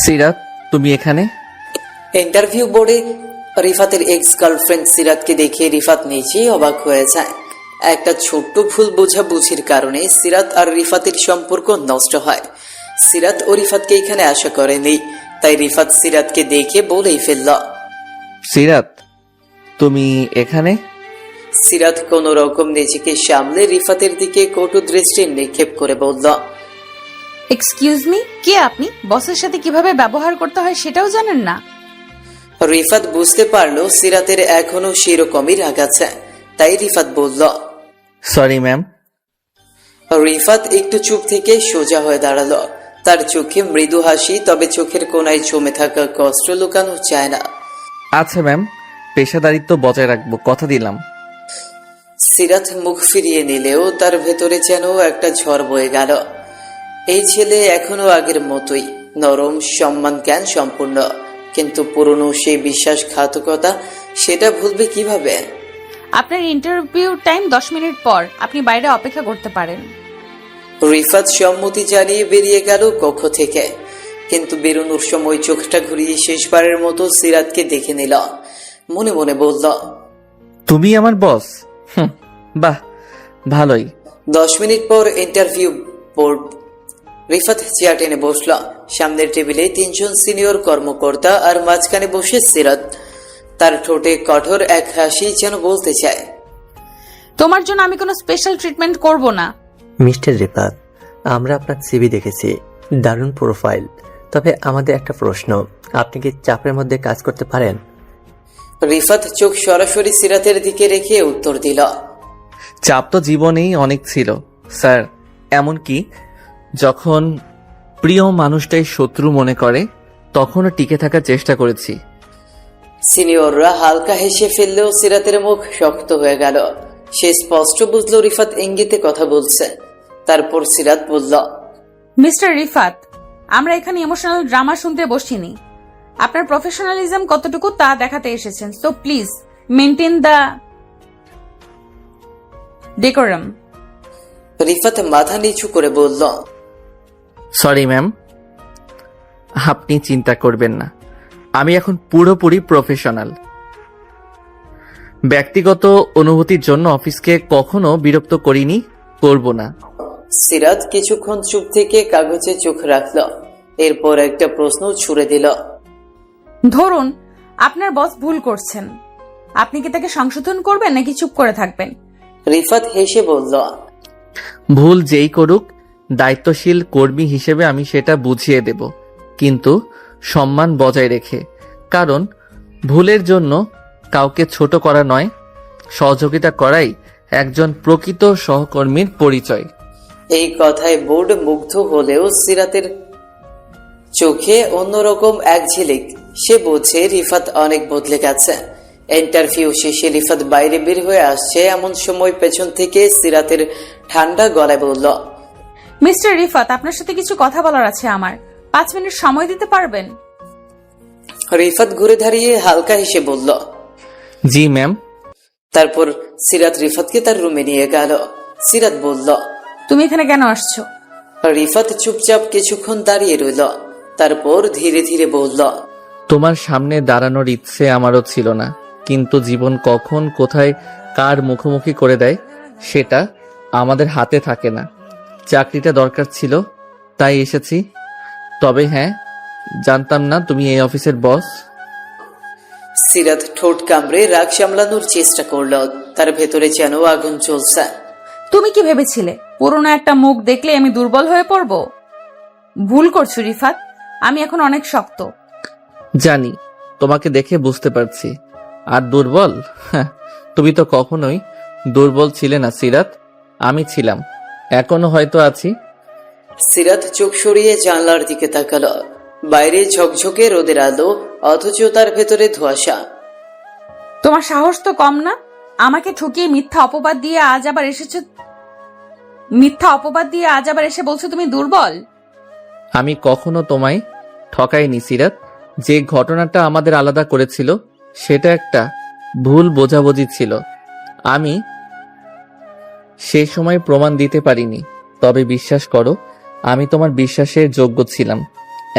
সিরাত, তুমি এখানে? ইন্টারভিউ বোর্ডে রিফাতের এক্স গার্লফ্রেন্ড সিরাতকে দেখে রিফাত নিজেই অবাক হয়ে যায়। একটা ছোট্ট ভুল বোঝাবুঝির কারণে সিরাত আর রিফাতের সম্পর্ক নষ্ট হয়। সিরাত ও রিফাতকে এখানে আশা করেনি, তাই রিফাত সিরাতকে দেখে বলেই ফেলল, সিরাত, তুমি এখানে? সিরাত কোন রকম নিজেকে সামলে রিফাতের দিকে কটু দৃষ্টি নিক্ষেপ করে বলল, এক্সকিউজ মি, কে আপনি? বসের সাথে কিভাবে ব্যবহার করতে হয় সেটাও জানেন না? রিফাত বুঝতে পারলো সিরাতের এখনো সেরকমই রাগ আছে, তাই রিফাত বলল, সরি ম্যাম। রিফাত একটু চুপ থেকে সোজা হয়ে দাঁড়ালো। তার চোখে মৃদু হাসি, তবে চোখের কোনায় জমে থাকা কষ্ট লুকানো যায় না। আচ্ছা ম্যাম, পেশাদারিত্ব বজায় রাখবো, কথা দিলাম। সিরাত মুখ ফিরিয়ে নিলেও তার ভেতরে যেন একটা ঝড় বয়ে গেল। এই ছেলে এখনো আগের মতোই নরম, সম্মান জ্ঞান সম্পূর্ণ, কিন্তু পুরনো সেই বিশ্বাসঘাতকতা সেটা ভুলবে কিভাবে? আপনার ইন্টারভিউ টাইম 10 মিনিট পর, আপনি বাইরে অপেক্ষা করতে পারেন। রিফাত সম্মতি জানিয়ে বেরিয়ে গেল কক্ষ থেকে, কিন্তু বেরোনোর সময় চোখটা ঘুরিয়ে শেষবারের মতো সিরাতকে দেখে নিল। মনে মনে বলল, তুমি আমার বস? বাহ, ভালোই। 10 মিনিট পর ইন্টারভিউ বোর্ড। রিফাত চেয়ার টেনে বসল। সামনের টেবিলে 3 জন সিনিয়র কর্মকর্তা আর মাঝখানে বসে সিরাত। তার ঠোঁটে কঠোর এক হাসি, যেন বলতে চায়, তোমার জন্য আমি কোনো স্পেশাল ট্রিটমেন্ট করব না। মিস্টার রিফাত, আমরা আপনার সিভি দেখেছি, দারুণ প্রোফাইল। তবে আমাদের একটা প্রশ্ন, আপনি কি চাপের মধ্যে কাজ করতে পারেন? রিফাত চোখ সরাসরি সিরাতের দিকে রেখে উত্তর দিল, চাপ তো জীবনেই অনেক ছিল স্যার, এমনকি যখন প্রিয় মানুষটাই শত্রু মনে করে তখনও টিকে থাকার চেষ্টা করেছি। সিনিয়ররা হালকা হেসে ফেললেও সিরাতের মুখ শক্ত হয়ে গেল। সে স্পষ্ট বুঝলো রিফাত ইঙ্গিতে কথা বলছে। তারপর সিরাত বলল, মিস্টার রিফাত, আমরা এখানে ইমোশনাল ড্রামা শুনতে বসিনি। আপনার প্রফেশনালিজম কতটুকু তা দেখাতে এসেছেন, so please maintain the decorum. Rifat মাথা নিচু করে বলল, সরি ম্যাম, আপনি চিন্তা করবেন না, আমি এখন পুরোপুরি প্রফেশনাল। ব্যক্তিগত অনুভূতির জন্য অফিসকে কখনো বিরক্ত করিনি, করব না। সিরাত কিছুক্ষণ চুপ থেকে কাগজে চোখ রাখল, এরপর একটা প্রশ্ন ছুড়ে দিল, ধরুন আপনার বস ভুল করছেন, আপনি কি তাকে সংশোধন করবেন নাকি চুপ করে থাকবেন? রিফাত হেসে বলল, ভুল যেই করুক, দায়িত্বশীল কর্মী হিসেবে আমি সেটা বুঝিয়ে দেব, কিন্তু সম্মান বজায় রেখে। কারণ ভুলের জন্য কাউকে ছোট করা নয়, সহযোগিতা করাই একজন প্রকৃত সহকর্মীর পরিচয়। এই কথায় বোর্ড মুগ্ধ হলেও সিরাতের চোখে অন্যরকম এক ঝিলিক। সে বোঝে রিফাত অনেক বদলে গেছে। ইন্টারভিউ শেষে রিফাত বাইরে বের হয়ে আসছে, এমন সময় পেছন থেকে সিরাতের ঠান্ডা গলায় বলল, মিস্টার রিফাত, আপনার সাথে কিছু কথা বলার আছে আমার। 5 মিনিট সময় দিতে পারবেন? রিফাত ঘুরে দাঁড়িয়ে হালকা হেসে বলল, জি ম্যাম। তারপর সিরাত রিফাতকে তার রুমে নিয়ে গেল। সিরাত বলল, তুমি এখানে কেন আসছো? রিফাত চুপচাপ কিছুক্ষণ দাঁড়িয়ে রইল, তারপর ধীরে ধীরে বলল, তোমার সামনে দাঁড়ানোর ইচ্ছে আমারও ছিল না, কিন্তু জীবন কখন কোথায় কার মুখোমুখি করে দেয় সেটা আমাদের হাতে থাকে না। চাকরিটা দরকার ছিল, তাই এসেছি। তবে হ্যাঁ, জানতাম না তুমি এই অফিসের বস। সিরাত ঠোঁট কামড়ে রাগ সামলানোর চেষ্টা করল, তার ভেতরে যেন আগুন জ্বলছে। তুমি কি ভেবেছিলে পুরনো একটা মুখ দেখলে আমি দুর্বল হয়ে পড়ব? ভুল করছো রিফাত, আমি এখন অনেক শক্ত। জানি, তোমাকে দেখে বুঝতে পারছি। আর দুর্বল? হ্যাঁ, তুমি তো কখনোই দুর্বল ছিলে না সিরাত, আমি ছিলাম, এখনো হয়তো আছি। সিরাত চোখ সরিয়ে জানলার দিকে তাকালো। বাইরে ঝকঝকে রোদের আলো, অথচ তার ভেতরে ধোঁয়াশা। তোমার সাহস তো কম না, আমাকে ঠকিয়ে মিথ্যা অপবাদ দিয়ে আজ আবার এসে বলছো তুমি দুর্বল। আমি কখনো তোমায় ঠকাইনি সিরাত। যে ঘটনাটা আমাদের আলাদা করেছিল সেটা একটা ভুল বোঝাবুঝি ছিল। আমি সেই সময় প্রমাণ দিতে পারিনি, তবে বিশ্বাস করো আমি তোমার বিশ্বাসের যোগ্য ছিলাম,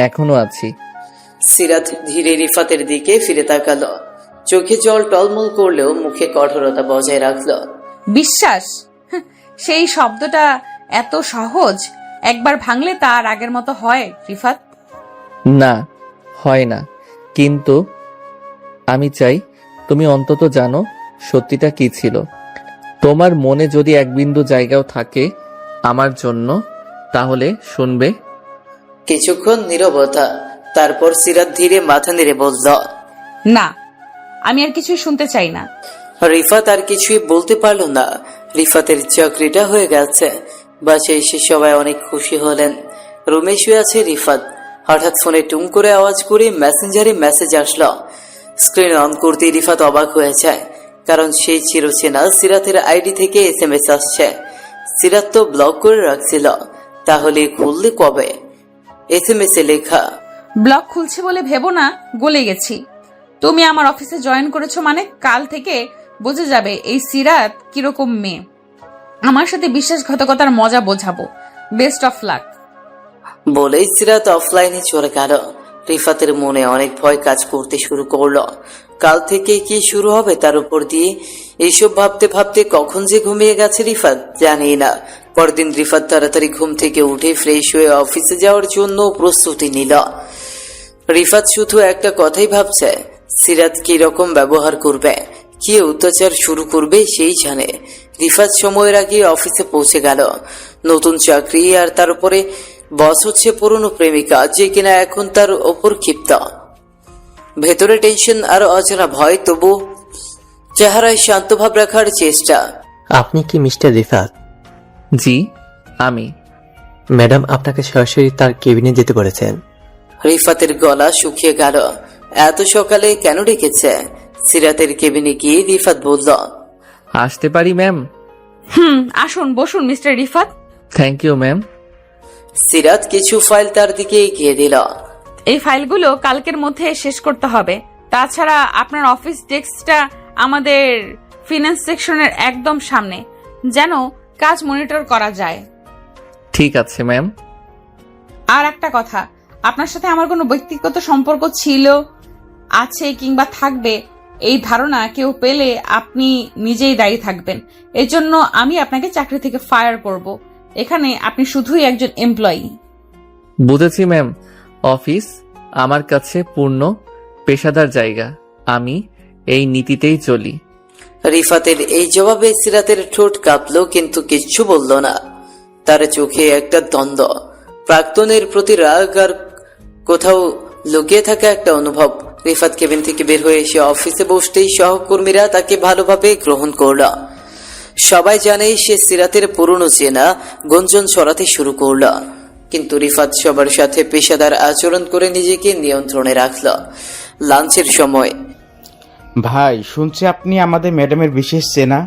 এখনো আছি। সিরাত ধীরে রিফাতের দিকে ফিরে তাকালো, চোখে জল টলমল করলেও মুখে কঠোরতা বজায় রাখলো। বিশ্বাস? সেই শব্দটা এত সহজ, একবার ভাঙলে তার আগের মতো হয় রিফাত? না, হয় না, কিন্তু আমি চাই তুমি অন্তত জানো সত্যিটা কি ছিল। তোমার মনে যদি এক বিন্দু জায়গাও থাকে আমার জন্য, তাহলে শুনবে। কিছুক্ষণ নীরবতা, তারপর সিরাত ধীরে মাথা নেড়ে বলল, না, আমি আর কিছুই শুনতে চাই না। রিফাত আর কিছুই বলতে পারল না। রিফাতের চাকরিটা হয়ে গেছে। বাসায় এসে সবাই অনেক খুশি হলেন। রুমে শুয়ে আছে রিফাত। হঠাৎ ফোনে টুং করে আওয়াজ করে মেসেঞ্জারে মেসেজ আসলো। স্ক্রিন অন করতে রিফাত অবাক হয়ে যায়, কারণ সেই চিরচেনা সিরাতের আইডি থেকে SMS আসছে। সিরাত তো ব্লক করে রাখছিল, তাহলে খুললে কবে? SMS এ লেখা, ব্লগ খুলছে বলে ভেবো না গলে গেছি। তুমি আমার অফিসে জয়েন করেছো মানে কাল থেকে বুঝে যাবে এই সিরাত কিরকম মেয়ে। আমার সাথে বিশ্বাসঘাতকতার মজা বোঝাবো। Best of luck. বলেই সিরাত অফলাইনে চলে গেল। রিফাতের মনে অনেক ভয় কাজ করতে শুরু করলো। কাল থেকে কি শুরু হবে তার উপর দিয়ে। এইসব ভাবতে ভাবতে কখন যে ঘুমিয়ে গেছে রিফাত জানি না। পরদিন রিফাত তাড়াতাড়ি ঘুম থেকে উঠে ফ্রেশ হয়ে অফিসে যাওয়ার জন্য প্রস্তুতি নিল। রিফাত শুধু একটা কথাই ভাবছে, সিরাত কি রকম ব্যবহার করবে, কি অত্যাচার শুরু করবে সেই জানে। রিফাত সময়ের আগে অফিসে পৌঁছে গেল। নতুন চাকরি, আর তার উপরে বস হচ্ছে পুরনো প্রেমিকা, যে কিনা এখন তার ওপর ক্ষিপ্ত। ভেতরে টেনশন আর অজানা ভয়, তবু চেহারায় শান্ত ভাব রাখার চেষ্টা। আপনি কি মিস্টার রিফাত? জি, আমি। ম্যাডাম আপনাকে সরাসরি তার কেবিনে যেতে বলেছেন। রিফাতের গলা শুকিয়ে গেল। এত সকালে কেন ডেকেছে? সিরাতের কেবিনে গিয়ে রিফাত বলল, আসতে পারি ম্যাম? আসুন, বসুন mister Rifat. Thank you ma'am. Sirat কিছু ফাইল তার দিকে এগিয়ে দিল। এই ফাইলগুলো কালকের মধ্যে শেষ করতে হবে। তাছাড়া আপনার অফিস ডেস্কটা আমাদের ফিনান্স সেকশনের একদম সামনে, যেন কাজ মনিটর করা যায়। ঠিক আছে ম্যাম। আর একটা কথা, আপনার সাথে আমার কোনো ব্যক্তিগত সম্পর্ক ছিল, আছে কিংবা থাকবে এই ধারণা কেউ পেলে আপনি নিজেই দায়ী থাকবেন। এজন্য আমি আপনাকে চাকরি থেকে ফায়ার করব। এখানে আপনি শুধুই একজন এমপ্লয়ি। বুঝেছি ম্যাম। অফিস আমার কাছে পূর্ণ পেশাদার জায়গা, আমি এই নীতিতেই চলি। রিফাতের এই জবাবে সিরাতের ঠোঁট কাঁপলো, কিন্তু কিচ্ছু বলল না। তার চোখে একটা দ্বন্দ্ব, প্রাক্তনের প্রতি রাগ আর কোথাও লুকিয়ে থাকা একটা অনুভব। রিফাত কেবিন থেকে বের হয়ে এসে অফিসে বসতেই সহকর্মীরা তাকে ভালোভাবে গ্রহণ করল। সবাই জানে সে সিরাতের পুরনো চেনা, গুঞ্জন ছড়াতে শুরু করল। কিন্তু রিফাত সবার সাথে পেশাদার আচরণ করে নিজেকে নিয়ন্ত্রণে রাখল। লাঞ্চের সময়, ভাই শুনছি আপনি আমাদের ম্যাডামের বিশেষ চেনা।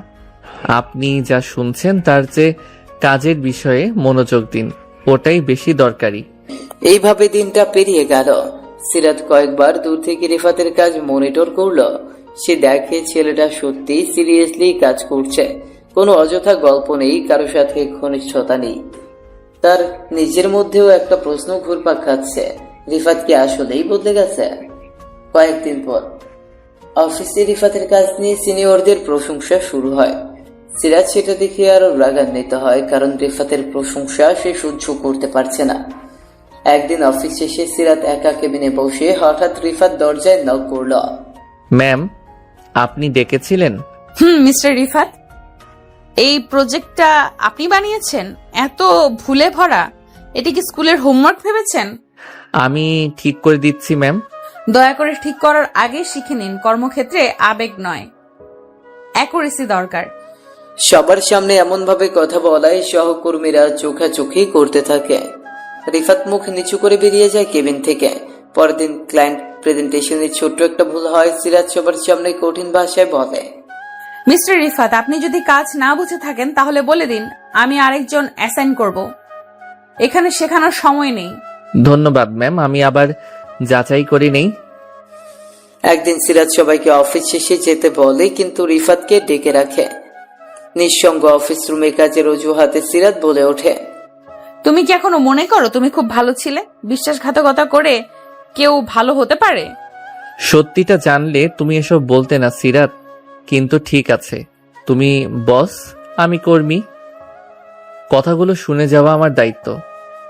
আপনি যা শুনছেন তার চেয়ে কাজের বিষয়ে মনোযোগ দিন, ওটাই বেশি দরকারি। এইভাবে দিনটা পেরিয়ে গেল। সিরাত কয়েকবার দূর থেকে রিফাতের কাজ মনিটর করলো। সে দেখে ছেলেটা সত্যি সিরিয়াসলি কাজ করছে, কোনো অযথা গল্প নেই, কারো সাথে ঘনিষ্ঠতা নেই। তার নিজের মধ্যেও একটা প্রশ্ন ঘুরপাক খাচ্ছে, রিফাত কি আসলেই বদলে গেছে? কয়েকদিন পর অফিসে রিফাতের কাজ নিয়ে সিনিয়রদের প্রশংসা শুরু হয়। সিরাজ সেটা দেখে আরো রাগান্বিত হয়, কারণ রিফাতের প্রশংসা সে সহ্য করতে পারছে না। একদিন অফিস শেষে সিরাত একা কেবিনে বসে হঠাৎ রিফাত দরজায় নক করল। ম্যাম, আপনি ডেকেছিলেন? মিস্টার রিফাত, এই প্রজেক্টটা আপনি বানিয়েছেন? এত ভুলে ভরা, এটি কি স্কুলের হোমওয়ার্ক ভেবেছেন? আমি ঠিক করে দিচ্ছি ম্যাম। দয়া করে ঠিক করার আগে শিখে নিন, কর্মক্ষেত্রে আবেগ নয়, অ্যাকুরেসি দরকার। সবার সামনে এমন ভাবে কথা বলায় সহকর্মীরা চোখাচোখি করতে থাকে। রিফাত মুখ নিচু করে বেরিয়ে যায় কেবিন থেকে। পরদিন ক্লায়েন্ট প্রেজেন্টেশনে ছোট্ট একটা ভুল হয়। সিরাজ সবার সামনে কঠিন ভাষায় বলে, মিস্টার রিফাত, আপনি যদি কাজ না বুঝে থাকেন তাহলে বলে দিন, আমি আরেকজন অ্যাসাইন করব। এখানে শেখানোর সময় নেই। ধন্যবাদ ম্যাম, আমি আবার যাচাই করে নেই। একদিন সিরাজ সবাইকে অফিস শেষে যেতে বলে, কিন্তু রিফাতকে ডেকে রাখে। নিঃসঙ্গ অফিস রুমে কাজের অজুহাতে সিরাত বলে ওঠে, তুমি কি এখনো মনে করো তুমি খুব ভালো ছিলে? বিশ্বাসঘাতকতা করে কেউ ভালো হতে পারে? সত্যিটা জানলে তুমি এসব বলতে না সিরাত। কিন্তু ঠিক আছে, তুমি বস, আমি কর্মী। কথাগুলো শুনে যাওয়া আমার দায়িত্ব।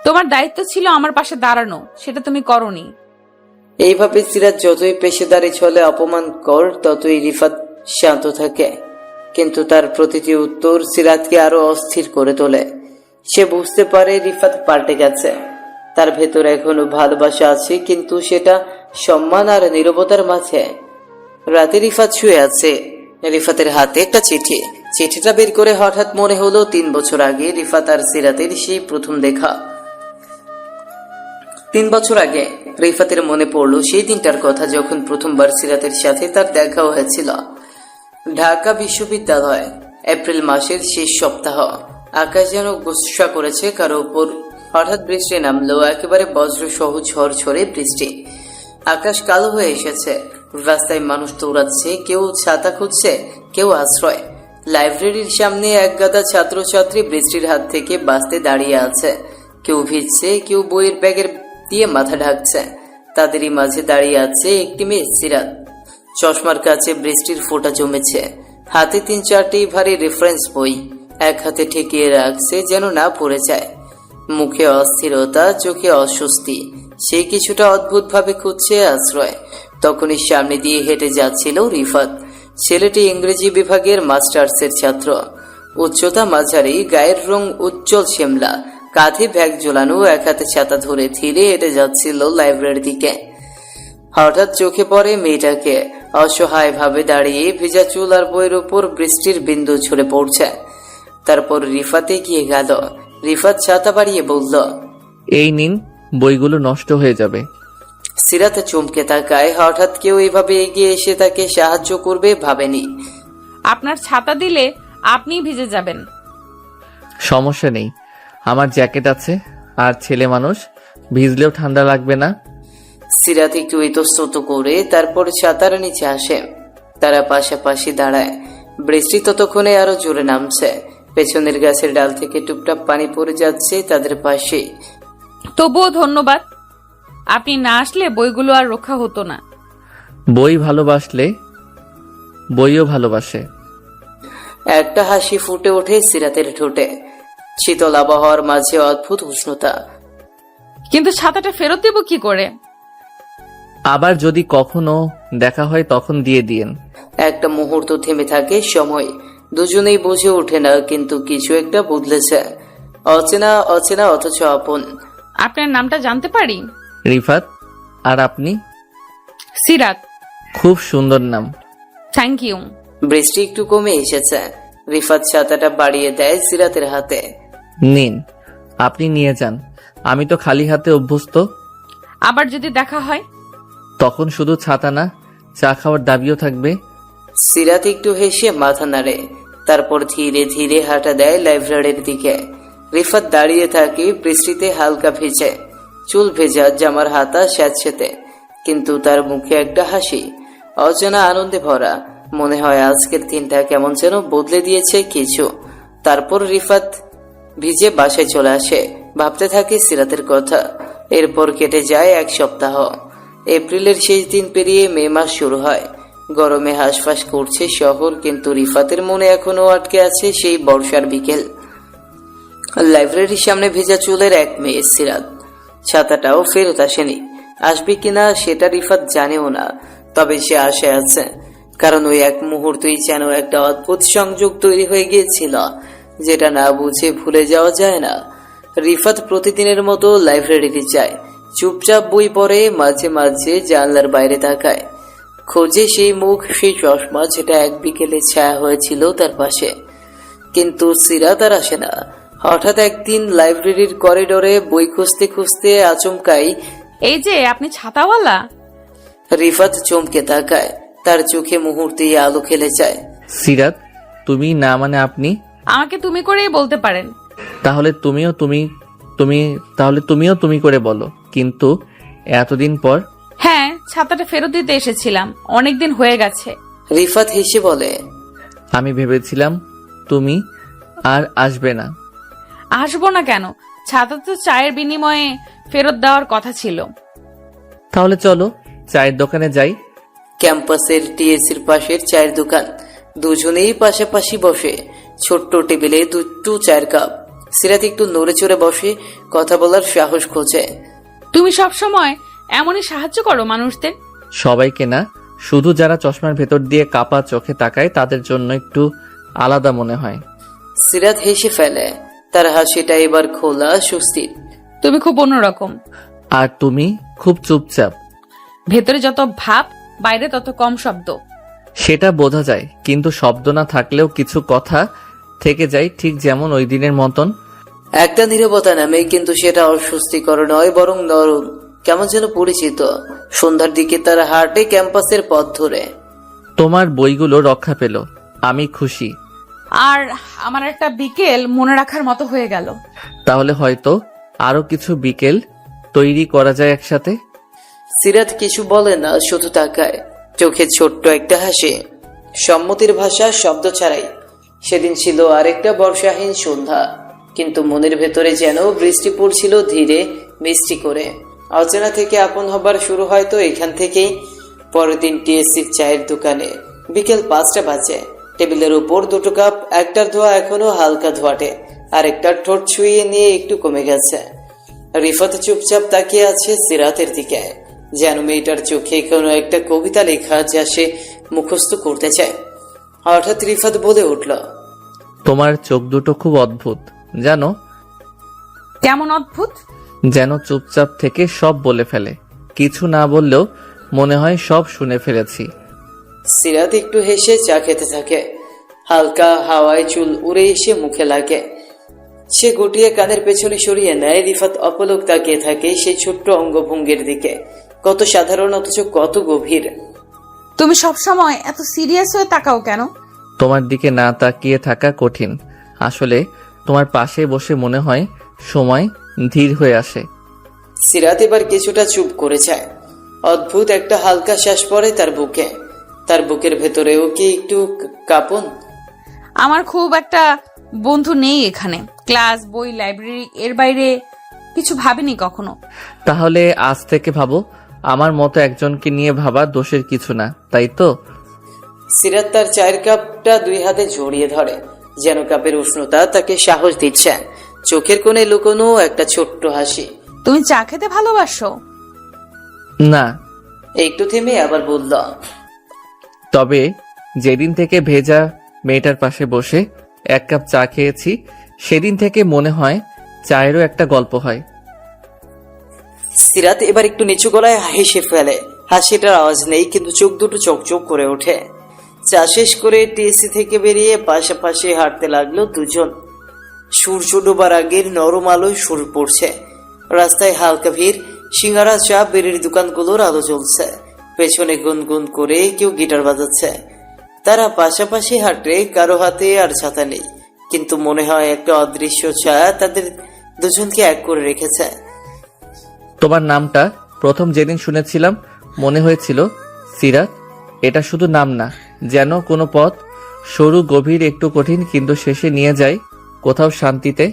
তোমার দায়িত্ব ছিল আমার পাশে দাঁড়ানো, সেটা তুমি করনি। এইভাবে সিরাত যতই পেশাদারি ছলে অপমান কর ততই রিফাত শান্ত থাকে, কিন্তু তার প্রতিটি উত্তর সিরাতকে আরো অস্থির করে তোলে। সে বুঝতে পারে রিফাত পাল্টে গেছে, তার ভেতর এখনো ভালোবাসা আছে, কিন্তু সেটা সম্মান আর নীরবতার মাঝে। রাতে রিফাত শুয়ে আছে, রিফাতের হাতে একটা চিঠি। চিঠিটা বের করে হঠাৎ মনে হলো 3 বছর আগে রিফাত আর সিরাতের সেই প্রথম দেখা। 3 বছর আগে রিফাতের মনে পড়লো সেই দিনটার কথা, যখন প্রথমবার সিরাতের সাথে তার দেখা হয়েছিল। ঢাকা বিশ্ববিদ্যালয়, এপ্রিল মাসের শেষ সপ্তাহ। আকাশ যেন গোসা করেছে কারো উপর। হঠাৎ বৃষ্টি নামলো, একেবারে বজ্র সহ ঝড় ঝরে বৃষ্টি। আকাশ কালো হয়ে এসেছে, রাস্তায় মানুষ দৌড়াচ্ছে, কেউ ছাতা খুঁজছে, কেউ আশ্রয়। লাইব্রেরির সামনে এক গাদা ছাত্রছাত্রী বৃষ্টির হাত থেকে বাঁচতে দাঁড়িয়ে আছে। কেউ ভিজছে, কেউ বইয়ের ব্যাগের দিয়ে মাথা ঢাকছে। তাদেরই মাঝে দাঁড়িয়ে আছে একটি মেয়ে, সিরাত। চশমার কাছে বৃষ্টির ফোঁটা জমেছে, হাতে 3-4টি ভারী রেফারেন্স বই এক হাতে ঠেকিয়ে রাখছে যেন না পড়ে যায়। মুখে অস্থিরতা, চোখে অস্বস্তি। সে কিছুটা অদ্ভুত ভাবে খুঁজছে আশ্রয়। তখনই সামনে দিয়ে হেঁটে যাচ্ছিল রিফাত। ছেলেটি ইংরেজি বিভাগের মাস্টার্সের ছাত্র। উচ্চতা মাঝারি, গায়ের রং উজ্জ্বল শ্যামলা, কাঁধে ব্যাগ ঝোলানো, এক হাতে ছাতা ধরে ধীরে হেঁটে যাচ্ছিল লাইব্রেরির দিকে। হঠাৎ চোখে পড়ে মেয়েটাকে, অসহায় ভাবে দাঁড়িয়ে, ভেজা চুল আর বইয়ের উপর বৃষ্টির বিন্দু ঝরে পড়ছে। তারপর রিফাতে গিয়ে গেল। রিফাত ছাতা বাড়িয়ে বলল, এই নিন, বইগুলো নষ্ট হয়ে যাবে। সিরাত চমকে তাকায়। হঠাৎ কেউ এভাবে এগিয়ে এসে তাকে সাহায্য করবে ভাবেনি। আপনার ছাতা দিলে আপনি ভিজে যাবেন। সমস্যা নেই, আমার জ্যাকেট আছে, আর ছেলে মানুষ, ভিজলেও ঠান্ডা লাগবে না। সিরাত একটু ইতস্তত করে তারপর ছাতার নিচে আসে। তারা পাশাপাশি দাঁড়ায়। বৃষ্টি ততক্ষণে আরো জোরে নামছে। পেছনের গাছের ডাল থেকে টুপটাপ পানি পড়ে যাচ্ছে তাদের পাশে। তবুও ধন্যবাদ, আপনি না আসলে বইগুলো আর রক্ষা হতো না। বই ভালোবাসলে বইও ভালোবাসে। একটা হাসি ফুটে ওঠে সিরাতের ঠোঁটে। শীতল আবহাওয়ার মাঝে অদ্ভুত উষ্ণতা। কিন্তু ছাতাটা ফেরত দেব কি করে? আবার যদি কখনো দেখা হয় তখন দিয়ে দিয়েন। একটা মুহূর্ত থেমে থাকে সময়। দুজনেই বুঝে ওঠে না, কিন্তু কিছু একটা বদলেছে। অচেনা অচেনা অথচ আপন। আপনার নামটা জানতে পারি? রিফাত। আর আপনি? সিরাত। খুব সুন্দর নাম। Thank you. বৃষ্টি একটু কমে এসেছে। রিফাত ছাতাটা বাড়িয়ে দেয় সিরাতের হাতে। নিন, আপনি নিয়ে যান, আমি তো খালি হাতে অভ্যস্ত। আবার যদি দেখা হয়? তখন শুধু ছাতা না, চা খাওয়ার দাবিও থাকবে। সিরাত একটু হেসে মাথা নাড়ে, তারপর ধীরে ধীরে হাঁটা দেয় লাইব্রেরির দিকে। রিফাত দাঁড়িয়ে থাকে, বৃষ্টিতে হালকা ভেজে, চুল ভেজা, জামার হাতা স্যাঁতসেঁতে, কিন্তু তার মুখে একটা হাসি, অজানা আনন্দে ভরা। মনে হয় আজকের দিনটা কেমন যেন বদলে দিয়েছে কিছু। তারপর রিফাত ভিজে বাসায় চলে আসে। ভাবতে থাকে সিরাতের কথা। এরপর কেটে যায় 1 সপ্তাহ। এপ্রিলের শেষ দিন পেরিয়ে মে মাস শুরু হয়। গরমে হাঁসফাঁস করছে শহর, কিন্তু রিফাতের মনে এখনো আটকে আছে সেই বর্ষার বিকেল। লাইব্রেরির সামনে ভেজা চুলের এক মেয়ে, সিরাত। ছাতাটাও ফেরত আসেনি। আসবে কিনা সেটা রিফাত জানেও না, তবে সে আশায় আছে। কারণ ওই এক মুহূর্তেই যেন একটা অদ্ভুত সংযোগ তৈরি হয়ে গিয়েছিল, যেটা না বুঝে ভুলে যাওয়া যায় না। রিফাত প্রতিদিনের মতো লাইব্রেরিতে যায়, চুপচাপ বই পড়ে, মাঝে মাঝে জানলার বাইরে তাকায়, খোঁজে সেই মুখ, সেই চশমা যেটা এক বিকেলে ছায়া হয়েছিল তার পাশে। কিন্তু সিরাত আর আসে না। হঠাৎ একদিন লাইব্রেরির করিডোরে বই খুঁজতে খুঁজতে আচমকাই, এই যে আপনি ছাতাওয়ালা। রিফাত চমকে তাকায়, তার চোখে মুহূর্তেই আলো খেলে যায়। সিরাত, তুমি না মানে আপনি? আমাকে তুমি করেই বলতে পারেন। তাহলে তুমিও তুমি করে বলো, কিন্তু এতদিন পর। হ্যাঁ, ছাতাটা ফেরত দিতে এসেছিলাম, অনেকদিন হয়ে গেছে। রিফাত হেসে বলে, আমি ভেবেছিলাম তুমি আর আসবে না। আসবো না কেন? ছাতা তো চায়ের বিনিময়ে ফেরত দেওয়ার কথা ছিল। তাহলে চলো চায়ের দোকানে যাই। ক্যাম্পাসের টিএসির পাশের চায়ের দোকান। দুজনেই পাশাপাশি বসে, ছোট্ট টেবিলে দুটো চায়ের কাপ। সিরাত একটু নড়ে চড়ে বসে, কথা বলার সাহস খোঁজে। তুমি সবসময় এমনই সাহায্য করো মানুষদের। সবাইকে না, শুধু যারা চশমার ভেতর দিয়ে কাপা চোখে তাকায় তাদের জন্য একটু আলাদা মনে হয়। সিরাত হেসে ফেলে, তার হাসিটা এবার খোলা, সুস্থির। তুমি খুব অন্যরকম। আর তুমি খুব চুপচাপ। ভেতরে যত ভাব, বাইরে তত কম শব্দ। সেটা বোঝা যায়, কিন্তু শব্দ না থাকলেও কিছু কথা থেকে যায়, ঠিক যেমন ওই দিনের মতন। একটা নীরবতা নামে, কিন্তু সেটা অস্বস্তিকর নয়, বরং নরম, কেমন যেন পরিচিত। সন্ধ্যার দিকে তারা হাঁটে ক্যাম্পাসের পথ ধরে। তোমার বইগুলো রক্ষা পেল, আমি খুশি। আর আমার একটা বিকেল মনে রাখার মতো হয়ে গেল। তাহলে হয়তো আরো কিছু বিকেল তৈরি করা যায় একসাথে। সিরাত কিছু বলে না, শুধু তাকায়, চোখে ছোট্ট একটা হাসি। সম্মতির ভাষা শব্দ ছাড়াই। সেদিন ছিল আরেকটা বর্ষাহীন সন্ধ্যা, কিন্তু মনের ভেতরে যেন বৃষ্টি পড়ছিল ধীরে, মিষ্টি করে। অচেনা থেকে আপন হবার শুরু হয়তো এখান থেকেই। পরের দিন টিএসসির চায়ের দোকানে বিকেল 5টা বাজে। টেবিলের উপর দুটো কাপ, একটার ধোয়া এখনো হালকা ধোয়াটে, আর একটার ঠোঁট ছুঁয়ে নিয়ে একটু কমে গেছে। রিফাত চুপচাপ তাকিয়ে আছে সিরাতের দিকে, যেন মেয়েটার চোখে কোনো একটা কবিতা লেখা যা সে মুখস্থ করতে চায়। হঠাৎ রিফাত বলে উঠল, তোমার চোখ দুটো খুব অদ্ভুত জানো। কেমন অদ্ভুত? যেন চুপচাপ থেকে সব বলে ফেলে, কিছু না বললেও মনে হয় সব শুনে ফেলেছি। সিরাত একটু হেসে চা খেতে থাকে। হালকা হাওয়ায় চুল উড়ে এসে মুখে লাগে। সে গুটিয়ে কানের পেছনে সরিয়ে নেয়। রিফাত অপলক তাকিয়ে থাকে সেই ছোট্ট অঙ্গভঙ্গির দিকে, কত সাধারণ অথচ কত গভীর। তুমি সবসময় এত সিরিয়াস হয়ে তাকাও কেন? তোমার দিকে না তাকিয়ে থাকা কঠিন। আসলে তোমার পাশে বসে মনে হয় সময় ধীর হয়ে আসে। সিরাত এবার কিছুটা চুপ করে যায়। অদ্ভুত একটা হালকা শ্বাস পড়ে তার বুকে। তার বুকের ভেতরেও কি একটু কাঁপন? আমার খুব একটা বন্ধু নেই এখানে। ক্লাস, বই, লাইব্রেরি, এর বাইরে কিছু ভাবিনি কখনো। তাহলে আজ থেকে ভাবো, আমার মতো একজনকে নিয়ে ভাবা দোষের কিছু না, তাই তো? সিরাত তার চায়ের কাপটা 2 হাতে জড়িয়ে ধরে, যেন কাপের উষ্ণতা তাকে সাহস দিচ্ছে। চোখের কোণে লুকোনো একটা ছোট্ট হাসি। তুমি চা খেতে ভালোবাসো? না, একটু থেমে আবার বলল, তবে যেদিন থেকে ভেজা মেয়েটার পাশে বসে 1 কাপ চা খেয়েছি, সেদিন থেকে মনে হয় চায়েরও একটা গল্প হয়। সিরাত এবার একটু নিচু গলায় হেসে ফেলে। হাসিটার আওয়াজ নেই, কিন্তু চোখ দুটো চকচক করে ওঠে। চা শেষ করে টিএসসি থেকে বেরিয়ে পাশাপাশি হাঁটতে লাগলো দুজন। সূর্য ডোবার আগের নরম আলোয় শুরু পড়ছে। রাস্তায় হালকা ভিড়, সিঙ্গারা, চা, বেরির দোকানগুলোর আলো জ্বলছে। পেছনে গুনগুন করে কেউ গিটার বাজাচ্ছে। তারা পাশাপাশি হাঁটে, কারো হাতে আর ছাতা নেই, কিন্তু মনে হয় একটা অদৃশ্য ছায়া তাদের দুজনকে এক করে রেখেছে। তোমার নামটা প্রথম যেদিন শুনেছিলাম মনে হয়েছিল সিরাত, এটা শুধু নাম না, যেন কোনো পথ, সরু, গভীর, একটু কঠিন, কিন্তু শেষে নিয়ে যায় কোথাও শান্তিতে।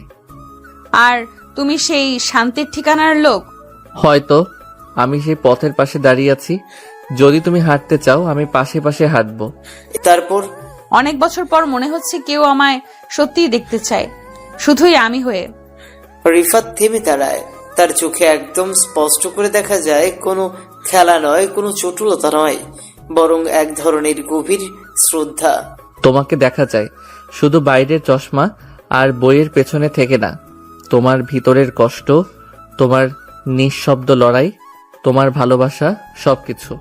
আর তুমি সেই শান্তির ঠিকানার লোক। হয়তো আমি সেই পথের পাশে দাঁড়িয়ে আছি। যদি তুমি হাঁটতে চাও, আমি পাশে পাশে হাঁটবো। তারপর অনেক বছর পর মনে হচ্ছে কেউ আমায় সত্যিই দেখতে চায়, শুধুই আমি হয়ে। রিফাত থেমে দাঁড়ায়। তার চোখে একদম স্পষ্ট করে দেখা যায় কোনো খেলা নয়, কোনো চটুলতা নয়, বরং এক ধরনের গভীর শ্রদ্ধা। তোমাকে দেখা যায় শুধু বাইরের চশমা আর বইয়ের পেছনে থেকে না, তোমার ভিতরের কষ্ট, তোমার নিঃশব্দ লড়াই, তোমার ভালোবাসা, সবকিছু।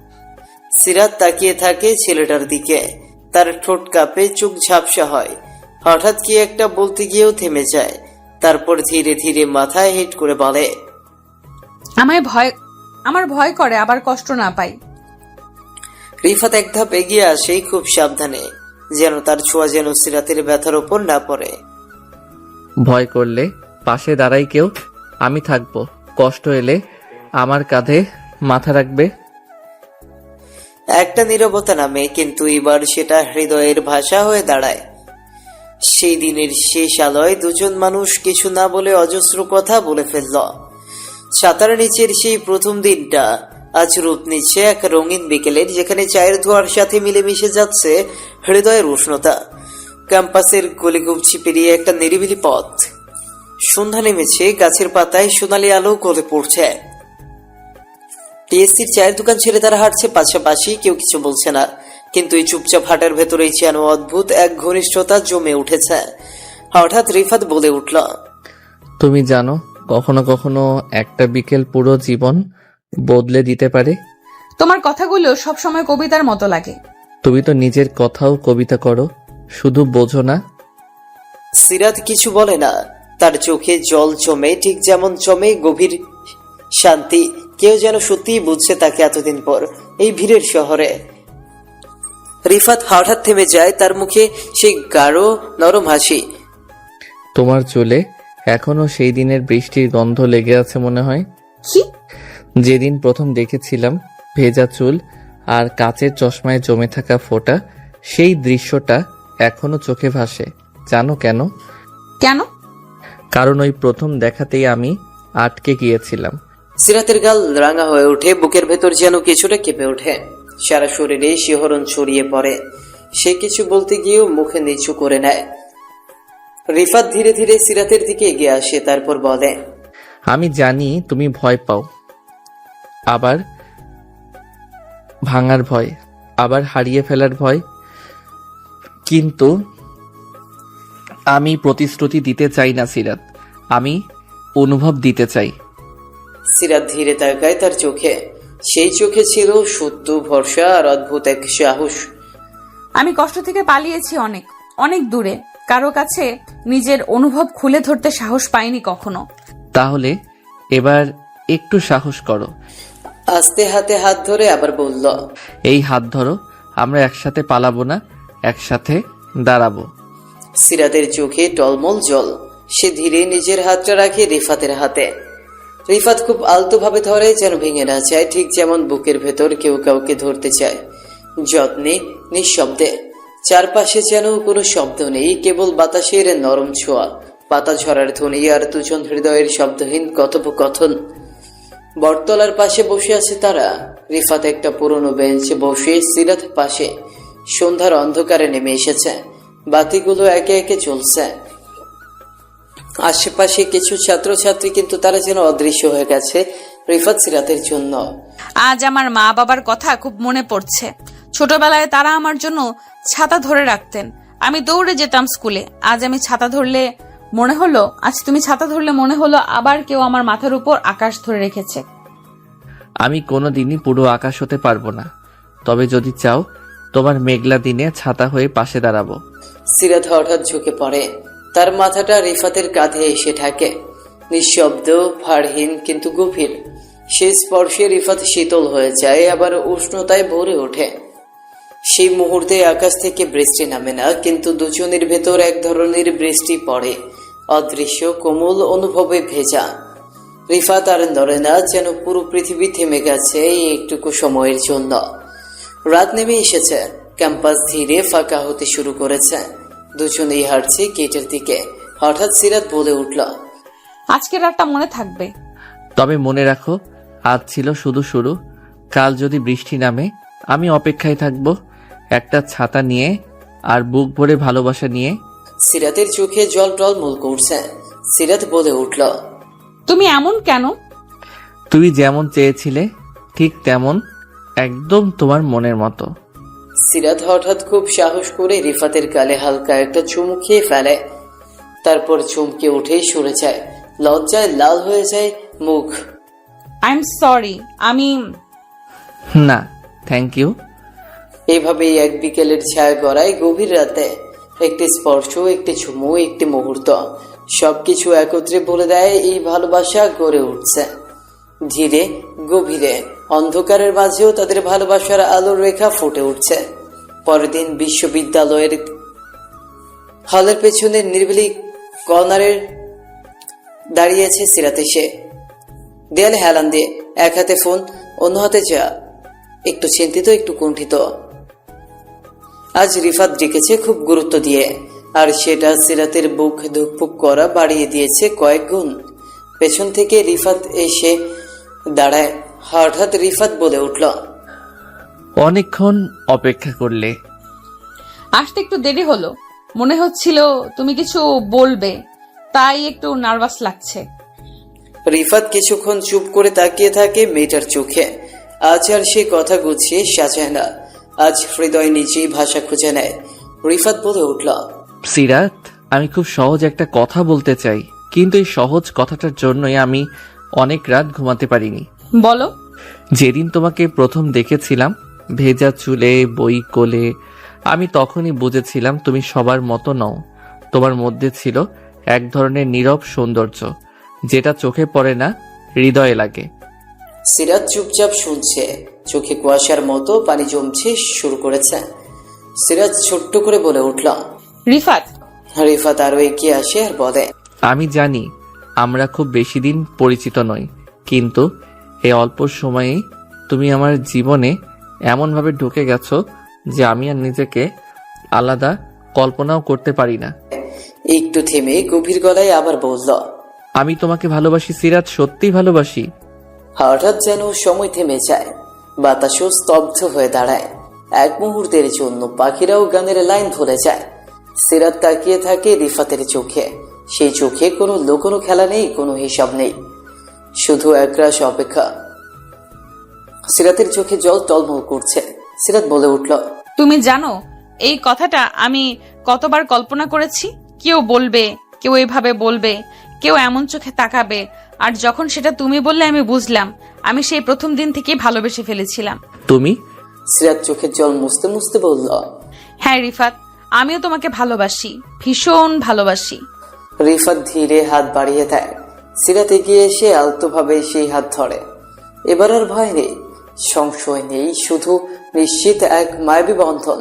সিরাত তাকিয়ে থাকে ছেলেটার দিকে। তার ঠোঁট কাঁপে, চোখ ঝাপসা হয়। হঠাৎ কি একটা বলতে গিয়েও থেমে যায়। তারপর ধীরে ধীরে মাথায় হেট করে বলে, আমার ভয় করে আবার কষ্ট না পাই। রিফাত এক ধাপ এগিয়ে আসে, খুব সাবধানে, যেন তার ছোঁয়া যেন সিরাতের ব্যথার ওপর না পড়ে। ভয় করলে পাশে দাঁড়াই কেউ, আমি থাকবো। কষ্ট এলে আমার কাঁধে মাথা রাখবে। একটা নীরবতা নামে, কিন্তু এবার সেটা হৃদয়ের ভাষা হয়ে দাঁড়ায়। সেই দিনের শেষ আলোয় দুজন মানুষ কিছু না বলে অজস্র কথা বলে ফেলল। ছাতার নিচের সেই প্রথম দিনটা আজ রূপ নিচ্ছে এক রঙিন বিকেলের, যেখানে চায়ের ধোয়ার সাথে মিলেমিশে যাচ্ছে হৃদয়ের উষ্ণতা। ক্যাম্পাসের গলিগুমছি পেরিয়ে একটা নিরিবিলি পথ। সন্ধ্যা নেমেছে, গাছের পাতায় সোনালি আলো গলে পড়ছে। টিএসসির চায়ের দোকান ছেড়ে তারা হাঁটছে পাশাপাশি, কেউ কিছু বলছে না, কিন্তু এই চুপচাপ হাঁটার ভেতরেই যেন অদ্ভুত এক ঘনিষ্ঠতা জমে উঠেছে। হঠাৎ রিফাত বলে উঠল, তুমি জানো, কখনো কখনো একটা বিকেল পুরো জীবন বদলে দিতে পারে। তোমার কথাগুলো সবসময় কবিতার মতো লাগে। তুমি তো নিজের কথাও কবিতা করো, শুধু বোঝো না। সিরাত কিছু বলে না, তার চোখে জল জমে, ঠিক যেমন জমে গভীর শান্তি। কেউ যেন সত্যিই বুঝছে তাকে এতদিন পর এই ভিড়ের শহরে। রিফাত হঠাৎ থেমে যায়, তার মুখে সেই গাঢ় নরম হাসি। তোমার চুলে এখনো সেই দিনের বৃষ্টির গন্ধ লেগে আছে মনে হয়। কি? যেদিন প্রথম দেখেছিলাম, ভেজা চুল আর কাচের চশমায় জমে থাকা ফোঁটা, সেই দৃশ্যটা এখনো চোখে ভাসে। জানো কেন? কেন? কারণ ওই প্রথম দেখাতেই আমি আটকে গিয়েছিলাম। সিরাতের গাল রাঙা হয়ে ওঠে, বুকের ভেতর যেন কিছুটা কেঁপে ওঠে, সারা শরীরে শিহরণ ছড়িয়ে পড়ে। সে কিছু বলতে গিয়েও মুখে নিচু করে নেয়। রিফাত ধীরে ধীরে সিরাতের দিকে এগিয়ে আসে, তারপর বলে, আমি জানি তুমি ভয় পাও, আবার ভাঙার ভয়, আবার হারিয়ে ফেলার ভয়, কিন্তু আমি প্রতিশ্রুতি দিতে চাই না সিরাত, আমি অনুভব দিতে চাই। সিরাত ধীরে তাকায় তার চোখে। সেই চোখে ছিল সত্য, ভরসা আর অদ্ভুত এক সাহস। আমি কষ্ট থেকে পালিয়েছি অনেক অনেক দূরে, কারো কাছে নিজের অনুভব খুলে ধরতে সাহস পাইনি কখনো। তাহলে এবার একটু সাহস করো। আস্তে হাতে হাত ধরে আবার বলল, এই হাত ধরো, আমরা একসাথে পালাবো না, একসাথে দাঁড়াবো। সিরাতের চোখে টলমল জল। সে ধীরে নিজের হাতটা রাখে রিফাতের হাতে। রিফাত খুব আলতোভাবে ধরে, যেন ভেঙে না যায়, ঠিক যেমন বুকের ভেতর কেউ কাউকে ধরতে চায়, যত্নে, নিঃশব্দে। চারপাশে যেন কোনো শব্দ নেই, কেবল বাতাসের নরম ছোঁয়া, পাতা ঝরার ধ্বনি আর দুজন হৃদয়ের শব্দহীন কথোপকথন। বটতলার পাশে বসে আছে তারা। রিফাত একটা পুরনো বেঞ্চে বসে, সিরাত পাশে। সন্ধ্যার অন্ধকারে নেমে এসেছে, বাতিগুলো একে একে জ্বলছে। আশেপাশে কিছু ছাত্রছাত্রী, কিন্তু তারা যেন অদৃশ্য হয়ে গেছে রিফাত সিরাতের জন্য। আজ আমার মা বাবার কথা খুব মনে পড়ছে। ছোটবেলায় তারা আমার জন্য ছাতা ধরে রাখতেন, আমি দৌড়ে যেতাম স্কুলে। আজ তুমি ছাতা ধরলে মনে হলো আবার কেউ আমার মাথার উপর আকাশ ধরে রেখেছে। আমি কোনোদিনই পুরো আকাশ হতে পারবো না, তবে যদি চাও তোমার মেঘলা দিনে ছাতা হয়ে পাশে দাঁড়াবো। সিরাত হঠাৎ ঝুঁকে পড়ে, তার মাথাটা রিফাতের কাঁধে এসে ঠেকে। নিঃশব্দ, ভারহীন, কিন্তু গভীর। সেই স্পর্শে রিফাত শীতল হয়ে যায়, আবার উষ্ণতায় ভরে ওঠে। সেই মুহূর্তে আকাশ থেকে বৃষ্টি নামে না, কিন্তু দুজনের ভেতর এক ধরনের বৃষ্টি পড়ে, অদৃশ্য, কোমল, অনুভবে ভেজা। রিফাত আর নড়ে না, যেন পুরো পৃথিবী থেমে গেছে এই একটুকু সময়ের জন্য। রাত নেমে এসেছে, ক্যাম্পাস ধীরে ফাঁকা হতে শুরু করেছে। দুজনেই হাঁটছে গেটের দিকে। হঠাৎ সিরাত বলে উঠল, আজকের রাতটা মনে থাকবে। তবে মনে রাখো, আজ ছিল শুধু শুরু। কাল যদি বৃষ্টি নামে, আমি অপেক্ষায় থাকবো, একটা ছাতা নিয়ে আর বুক ভরে ভালোবাসা নিয়ে। সিরাতের চোখে জল টলমল করছে। সিরাত বলে উঠল, তুমি এমন কেন? তুমি যেমন চেয়েছিলে ঠিক তেমন, একদম তোমার মনের মতো। সিরাত হঠাৎ খুব সাহস করে রিফাতের গালে হালকা একটা চুমু খেয়ে ফেলে, তারপর চমকে উঠেই সরে যায়। লজ্জায় লাল হয়ে যায় মুখ। আই এম সরি, আমি না, থ্যাংক ইউ। এভাবেই এক বিকেলের ছায়া গড়ায় গভীর রাতে। একটি স্পর্শ, একটি চুমু, একটি মুহূর্ত, সবকিছু একত্রে বলে দেয় এই ভালোবাসা গড়ে উঠছে। ধীরে, গভীরে, অন্ধকারের মাঝেও তাদের ভালোবাসার আলোর রেখা ফুটে উঠছে। পরের দিন বিশ্ববিদ্যালয়ের হলের পেছনের নির্বিলি কর্নারে দাঁড়িয়েছে সিরাত। এসে দেয়ালে হেলান দিয়ে, এক হাতে ফোন, অন্য হাতে চা, একটু চিন্তিত, একটু কুণ্ঠিত। আজ রিফাত ডেকেছে খুব গুরুত্ব দিয়ে, আর সেটা সিরাতের বুক ধুকপুক করা বাড়িয়ে দিয়েছে কয়েক গুণ। পেছন থেকে রিফাত এসে দাঁড়ায়, হঠাৎ রিফাত বলে উঠল, অনেকক্ষণ অপেক্ষা করলে। আসতে একটু দেরি হলো, মনে হচ্ছিল তুমি কিছু বলবে, তাই একটু নার্ভাস লাগছে। রিফাত কিছুক্ষণ চুপ করে তাকিয়ে থাকে মেয়েটার চোখে। আজ আর সে কথা গুছিয়ে সাজায় না, আজ হৃদয় নিজেই ভাষা খুঁজে নেয়। রিফাত বলে উঠল, সিরাত, আমি খুব সহজ একটা কথা বলতে চাই, কিন্তু এই সহজ কথাটার জন্যই আমি অনেক রাত ঘুমাতে পারিনি। বলো। যেদিন তোমাকে প্রথম দেখেছিলাম, ভেজা চুলে, বই কোলে, আমি তখনই বুঝেছিলাম তুমি সবার মতো নও। তোমার মধ্যে ছিল এক ধরনের নীরব সৌন্দর্য, যেটা চোখে পড়ে না, হৃদয়ে লাগে। সিরাত চুপচাপ শুনছে, চোখে কুয়াশার মতো পানি জমছে শুরু করেছে। সিরাত ছোট্ট করে বলে উঠল, রিফাত। রিফাত আরো এগিয়ে আসে আর বলে, আমি জানি আমরা খুব বেশি দিন পরিচিত নই, কিন্তু এই অল্প সময়েই তুমি আমার জীবনে এমনভাবে ঢুকে গেছো যে আমি আর নিজেকে আলাদা কল্পনাও করতে পারি না। একটু থেমে গভীর গলায় আবার বলল, আমি তোমাকে ভালোবাসি সিরাত, সত্যিই ভালোবাসি। হঠাৎ যেন সময় থেমে যায়, বাতাসও স্তব্ধ হয়ে দাঁড়ায়। এক মুহূর্তের জন্য পাখিরাও গানের লাইন ভুলে যায়। সিরাত তাকিয়ে থাকে রিফাতের চোখে। সেই চোখে কোনো লুকোনো খেলা নেই, কোনো হিসাব নেই, শুধু একরাশ অপেক্ষা। সিরাতের চোখে জল টলমল করছে। সিরাত বলে উঠল, তুমি জানো এই কথাটা আমি কতবার কল্পনা করেছি, কেউ বলবে, কেউ এভাবে বলবে, কেউ এমন চোখে তাকাবে, আর যখন সেটা তুমি বললে আমি বুঝলাম আমি সেই প্রথম দিন থেকেই ভালোবেসে ফেলেছিলাম। তুমি? সিরাত চোখের জল মুছতে মুছতে বলল, হ্যাঁ রিফাত, আমিও তোমাকে ভালোবাসি, ভীষণ ভালোবাসি। রিফাত ধীরে হাত বাড়িয়ে দেয়। সিরাত এগিয়ে এসে আলতোভাবে সেই হাত ধরে। এবার আর ভয় নেই, সংশয় নেই, শুধু নিশ্চিত এক মায়াবী বন্ধন।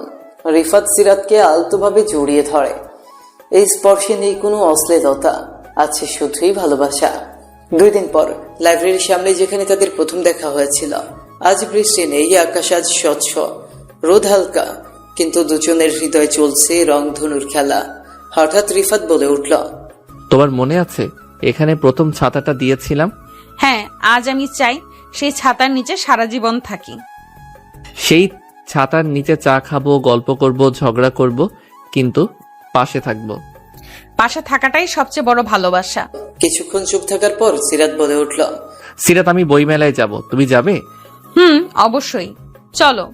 রিফাত সিরাতকে আলতোভাবে জড়িয়ে ধরে। এই স্পর্শে নেই কোনো অশ্লীলতা, আছে শুধুই ভালোবাসা। 2 দিন পর লাইব্রেরির সামনে, যেখানে তাদের প্রথম দেখা হয়েছিল, আজ বৃষ্টি নেই, আকাশ আজ স্বচ্ছ, রোদ হালকা, কিন্তু দুজনের হৃদয় চলছে রংধনুর খেলা। হঠাৎ রিফাত বলে উঠল, তোমার মনে আছে এখানে প্রথম ছাতাটা দিয়েছিলাম? হ্যাঁ, আজ আমি চাই সেই ছাতার নিচে সারা জীবন থাকি। সেই ছাতার নিচে চা খাবো, গল্প করব, ঝগড়া করব, কিন্তু পাশে থাকবো। পাশে থাকাটাই সবচেয়ে বড় ভালোবাসা। কিছুক্ষণ চুপ থাকার পর সিরাত বলে উঠল, সিরাত, আমি বইমেলায় যাব, তুমি যাবে? অবশ্যই, চলো।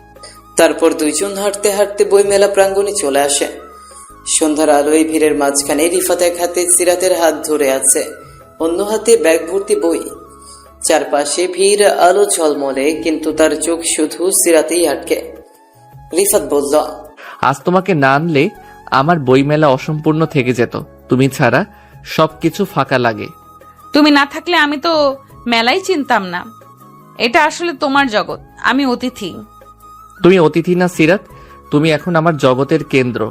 তারপর দুইজন হাঁটতে হাঁটতে বইমেলা প্রাঙ্গণে চলে আসে। সন্ধ্যার আলোয় ভিড়ের মাঝখানে রিফাত এক হাতে সিরাতের হাত ধরে আছে, অন্য হাতে ব্যাগ ভর্তি বই। চারপাশে ভিড়, আলো ঝলমলে, কিন্তু তার চোখ শুধু সিরাতেই আটকে। রিফাত বলল, আজ তোমাকে না আনলে আমার বইমেলা অসম্পূর্ণ থেকে যেত। তুমি ছাড়া সবকিছু ফাঁকা লাগে। তুমি না থাকলে আমি তো মেলাই চিনতাম না। এটা আসলে তোমার জগৎ, আমি অতিথি। তুমি অতিথি না সিরাত, তুমি এখন আমার জগতের কেন্দ্র।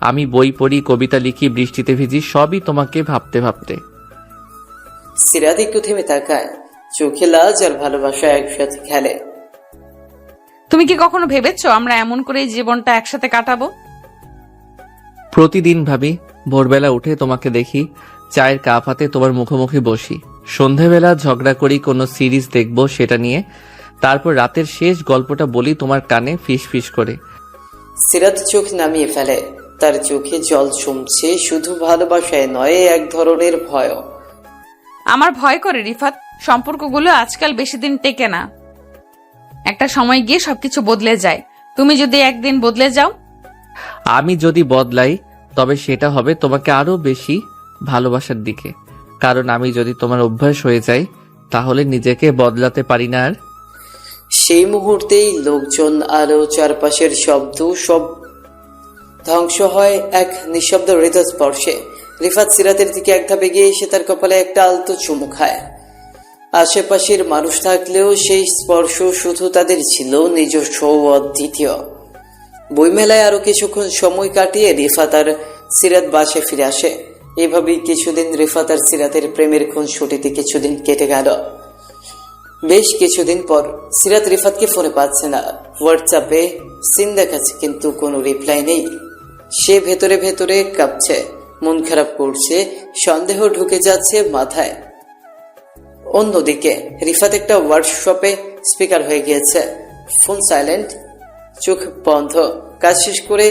আমি বই পড়ি, কবিতা লিখি, বৃষ্টিতে ভিজি, সবই তোমাকে ভাবতে ভাবতে। সিরাত একটু থেমে তাকায়, চোখে লাজ আর ভালোবাসা একসাথে খেলে। তুমি কি কখনো ভেবেছো আমরা এমন করে জীবনটা একসাথে কাটাবো? প্রতিদিন ভাবি, ভোরবেলা উঠে তোমাকে দেখি, চায়ের কাপ হাতে তোমার মুখোমুখি বসি, সন্ধেবেলা ঝগড়া করি, কোনো সিরিজ দেখবো সেটা নিয়ে, তারপর রাতের শেষ গল্পটা বলি তোমার কানে ফিস ফিস করে। সিরাত চোখ নামিয়ে ফেলে, তার চোখে জল জমছে, শুধু ভালোবাসায় নয়, এক ধরনের ভয়। আমার ভয় করে রিফাত, সম্পর্কগুলো আজকাল বেশি দিন টেকে না। একটা সময় গিয়ে সবকিছু বদলে যায়। তুমি যদি একদিন বদলে যাও? আমি যদি বদলাই, তবে সেটা হবে তোমাকে আরো বেশি ভালোবাসার দিকে, কারণ আমি যদি তোমার অভ্যাস হয়ে যাই, তাহলে নিজেকে বদলাতে পারি না আর। সেই মুহূর্তেই লোকজন, আলো, চারপাশের শব্দ সব ধ্বংস হয় এক নিঃশব্দ হৃদস্পর্শে। রিফাত সিরাতের দিকে এক ধাপ এগিয়ে এসে তার কপালে একটা আলতো চুমু খায়। আশেপাশের মানুষ থাকলেও সেই স্পর্শ শুধু তাদের ছিল নিজস্ব ও অদ্বিতীয়। বইমেলায় আরো কিছুক্ষণ সময় কাটিয়ে রিফাত আর সিরাত বাসে ফিরে আসে। এভাবেই কিছুদিন রিফাত আর সিরাতের প্রেমের খুনসুটিতে কিছুদিন কেটে গেল। বেশ কিছুদিন পর সিরাত রিফাতকে ফোনে পাচ্ছে না। হোয়াটসঅ্যাপে সিন দেখাচ্ছে, কিন্তু কোনো রিপ্লাই নেই। সে ভেতরে ভেতরে কাঁপছে, মন খারাপ করছে, সন্দেহ ঢুকে যাচ্ছে মাথায়। অন্যদিকে রিফাত একটা ওয়ার্কশপে স্পিকার হয়ে গিয়েছে। ফোন সাইলেন্ট, চোখ বন্ধ। কাজ শেষ করে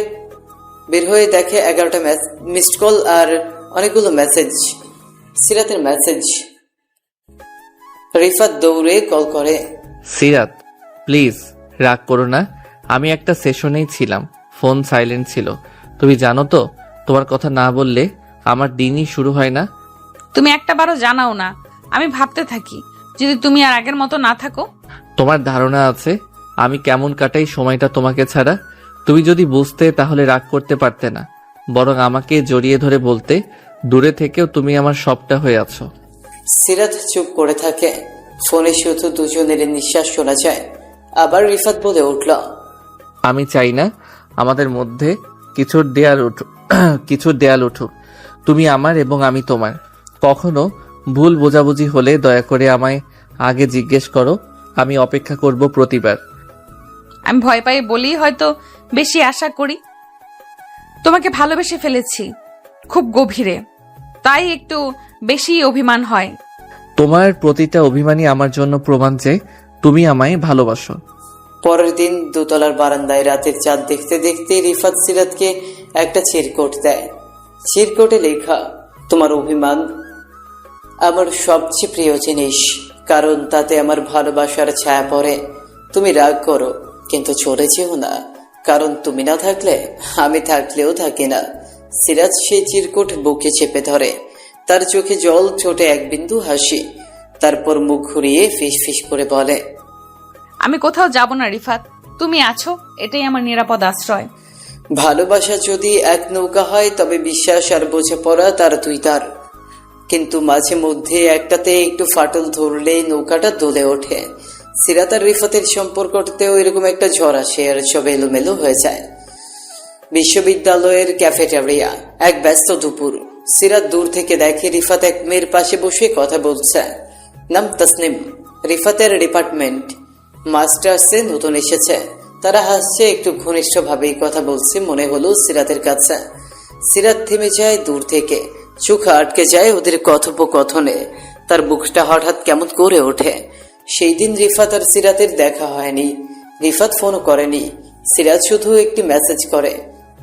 বের হয়ে দেখে 11টা মিসড কল আর অনেকগুলো মেসেজ। সিরাতের মেসেজ। রিফাত দৌড়ে কল করে। সিরাত, প্লিজ রাগ করো না। আমি একটা সেশনেই ছিলাম, ফোন সাইলেন্ট ছিল। তুমি জানো তো, তোমার কথা না বললে আমার দিনই শুরু হয় না। তুমি একটা বারও জানাও না। আমি ভাবতে থাকি যদি তুমি আর আগের মতো না থাকো। তোমার ধারণা আছে আমি কেমন কাটাই সময়টা তোমাকে ছাড়া? তুমি যদি বুঝতে তাহলে রাগ করতে পারতে না, বরং আমাকে জড়িয়ে ধরে বলতে, দূরে থেকেও তুমি আমার সবটা হয়ে আছো। সিরাত চুপ করে থাকে। ফোনে শুধু দুজনের নিঃশ্বাস শোনা যায়। আবার রিফাত বলে উঠল, আমি চাই না আমাদের মধ্যে কিছুর দেয়াল উঠুক। তুমি আমার এবং আমি তোমার। কখনো ভুল বোঝাবুঝি হলে দয়া করে আমায় আগে জিজ্ঞেস করো, আমি অপেক্ষা করব প্রতিবার। আমি ভয় পাই বলেই হয়তো বেশি আশা করি। তোমাকে ভালোবেসে ফেলেছি খুব গভীরে, তাই একটু বেশি অভিমান হয়। তোমার প্রতিটা অভিমানই আমার জন্য প্রমাণ যে তুমি আমায় ভালোবাসো। পরের দিন দোতলার বারান্দায় রাতের চাঁদ দেখতে দেখতে রিফাত সিরাতকে একটা চিরকুট দেয়। চিরকুটে লেখা, তোমার অভিমান আমার সবচেয়ে প্রিয় জিনিস, কারণ তাতে আমার ভালোবাসার ছায়া পড়ে। তুমি রাগ করো কিন্তু চলে যেও না, কারণ তুমি না থাকলে আমি থাকলেও থাকি না। সিরাত সেই চিরকুট বুকে চেপে ধরে। তার চোখে জল, ঠোঁটে এক বিন্দু হাসি। তারপর মুখ ঘুরিয়ে ফিস ফিস করে বলে, আমি কোথাও যাব না রিফাত, তুমি আছো, এটাই আমার নিরাপদ আশ্রয়। ভালোবাসা যদি এক নৌকা হয় তবে বিশ্বাস আর বোঝাপড়া তার দুই তার। কিন্তু মাঝে মধ্যে একটাতে একটু ফাটল ধরলেই নৌকাটা দোলে ওঠে। সিরাত আর রিফাতের সম্পর্কটাতেও এরকম একটা ঝড় আসে আর সব এলোমেলো হয়ে যায়। বিশ্ববিদ্যালয়ের ক্যাফেটেরিয়া, এক ব্যস্ত দুপুর। সিরাত দূর থেকে দেখে রিফাত এক মেয়ের পাশে বসে কথা বলছে। নাম তাসনিম, রিফাতের ডিপার্টমেন্ট, মাস্টার্সে নতুন এসেছে। তারা হাসছে, একটু ঘনিষ্ঠ ভাবেই কথা বলছে মনে হলো সিরাতের কাছে। সিরাত থেমে যায় দূর থেকে, চোখ আটকে যায় ওদের কথোপকথনে। তার বুকটা হঠাৎ কেমন করে ওঠে। সেই দিন রিফাত আর সিরাতের দেখা হয়নি। রিফাত ফোনও করেনি। সিরাত শুধু একটি মেসেজ করে,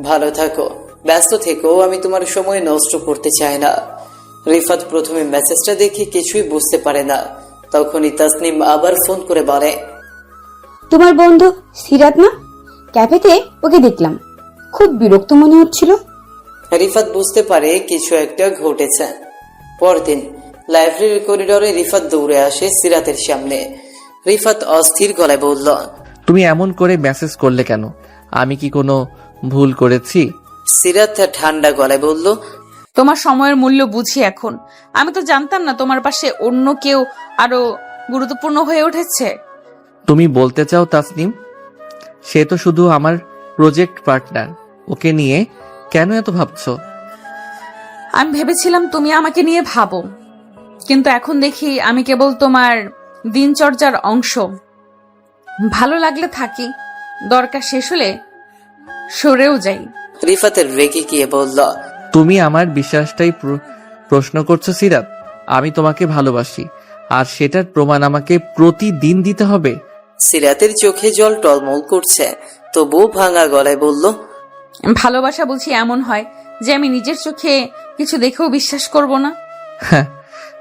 ভালো থাকো, ব্যস্ত থেকো, আমি তোমার সময় নষ্ট করতে চাই না। রিফাত প্রথমে মেসেজটা দেখে কিছুই বুঝতে পারে না। তখনই তাসনিম আবার ফোন করে বলে, তোমার বন্ধু সিরাত না? ক্যাফেতে ওকে দেখলাম, খুব বিরক্ত মনে হচ্ছিল। রিফাত বুঝতে পারে কিছু একটা ঘটেছে। পরদিন লাইব্রেরির করিডোরে রিফাত দৌড়ে আসে সিরাতের সামনে। রিফাত অস্থির গলায় বলল, তুমি এমন করে মেসেজ করলে কেন? আমি কি কোনো ভুল করেছি? সিরাত ঠান্ডা গলায় বলল, তোমার সময়ের মূল্য বুঝি এখন। আমি তো জানতাম না তোমার পাশে অন্য কেউ আরো গুরুত্বপূর্ণ হয়ে উঠেছে। তুমি বলতে চাও তাসনিম সে তো শুধু আমার প্রজেক্ট পার্টনার, ওকে নিয়ে কেন এত ভাবছো? আমি ভেবেছিলাম তুমি আমাকে নিয়ে ভাবো, কিন্তু এখন দেখি আমি কেবল তোমার দিনচর্যার অংশ। ভালো লাগলে থাকি, দরকার শেষ হলে সরেও যাই। রিফাতের রেগে গিয়ে বলল, তুমি আমার বিশ্বাসটাই প্রশ্ন করছো সিরাত? আমি তোমাকে ভালোবাসি, আর সেটার প্রমাণ আমাকে প্রতিদিন দিতে হবে? সিরাতের চোখে জল টলমল করছে, তবুও ভাঙা গলায় বলল, ভালোবাসা বলছি এমন হয় যে আমি নিজের চোখে কিছু দেখেও বিশ্বাস করব না। হ্যাঁ,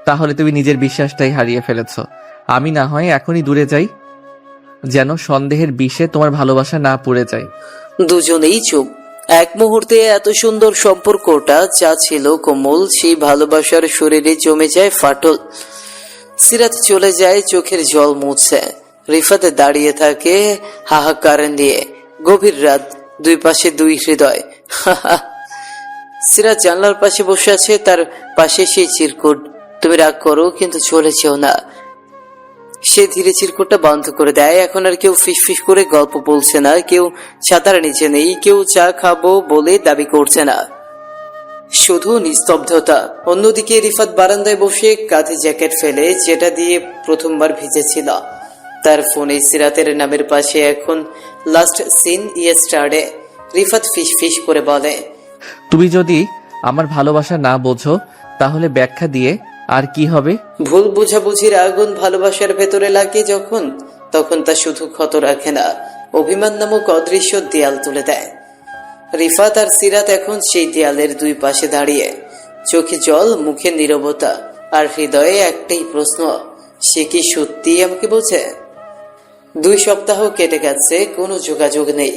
তাহলে তুমি নিজের বিশ্বাসটাই হারিয়ে ফেলেছো। আমি না হয় এখনই দূরে যাই, যেন সন্দেহের বিষে তোমার ভালোবাসা না পড়ে যায়। দুজনেই চুপ। এক মুহূর্তে এত সুন্দর সম্পর্কটা যা ছিল কোমল, সেই ভালোবাসার শরীরে জমে যায় ফাটল। সিরাত চলে যায়, চোখের জল মুছে। রিফাতে দাঁড়িয়ে থাকে হাহাকার দিয়ে। গভীর রাত, দুই পাশে দুই হৃদয়। সিরাত জানলার পাশে বসে আছে, তার পাশে সেই চিরকুট। তুমি রাগ করো কিন্তু চলে যেও না। সে ধীরে চিরকুটটা বন্ধ করে দেয়। এখন আর কেউ ফিসফিস করে গল্প বলছে না, কেউ ছাতার নিচে নেই, কেউ চা খাবো বলে দাবি করছে না, শুধু নিস্তব্ধতা। অন্যদিকে রিফাত বারান্দায় বসে কাঁধে জ্যাকেট ফেলে, যেটা দিয়ে প্রথমবার ভিজেছিল। তার ফোনে সিরাতের নামের পাশে এখন লাস্ট সিন ইয়েস্টারডে। রিফাত ফিসফিস করে বলে, তুমি যদি আমার ভালোবাসা না বোঝো তাহলে ব্যাখ্যা দিয়ে আর কি হবে? ভুল বুঝাবুঝির আগুন ভালোবাসার ভেতরে লাগে যখন, তখন তা শুধু ক্ষত রাখে না, অভিমান নামক অদৃশ্য দেয়াল তুলে দেয়। রিফাত আর সিরাত এখন সেই দেয়ালের দুই পাশে দাঁড়িয়ে, চোখে জল, মুখে নীরবতা, আর হৃদয়ে একটাই প্রশ্ন, সে কি সত্যিই আমাকে বোঝে? 2 সপ্তাহ কেটে গেছে, কোনো যোগাযোগ নেই।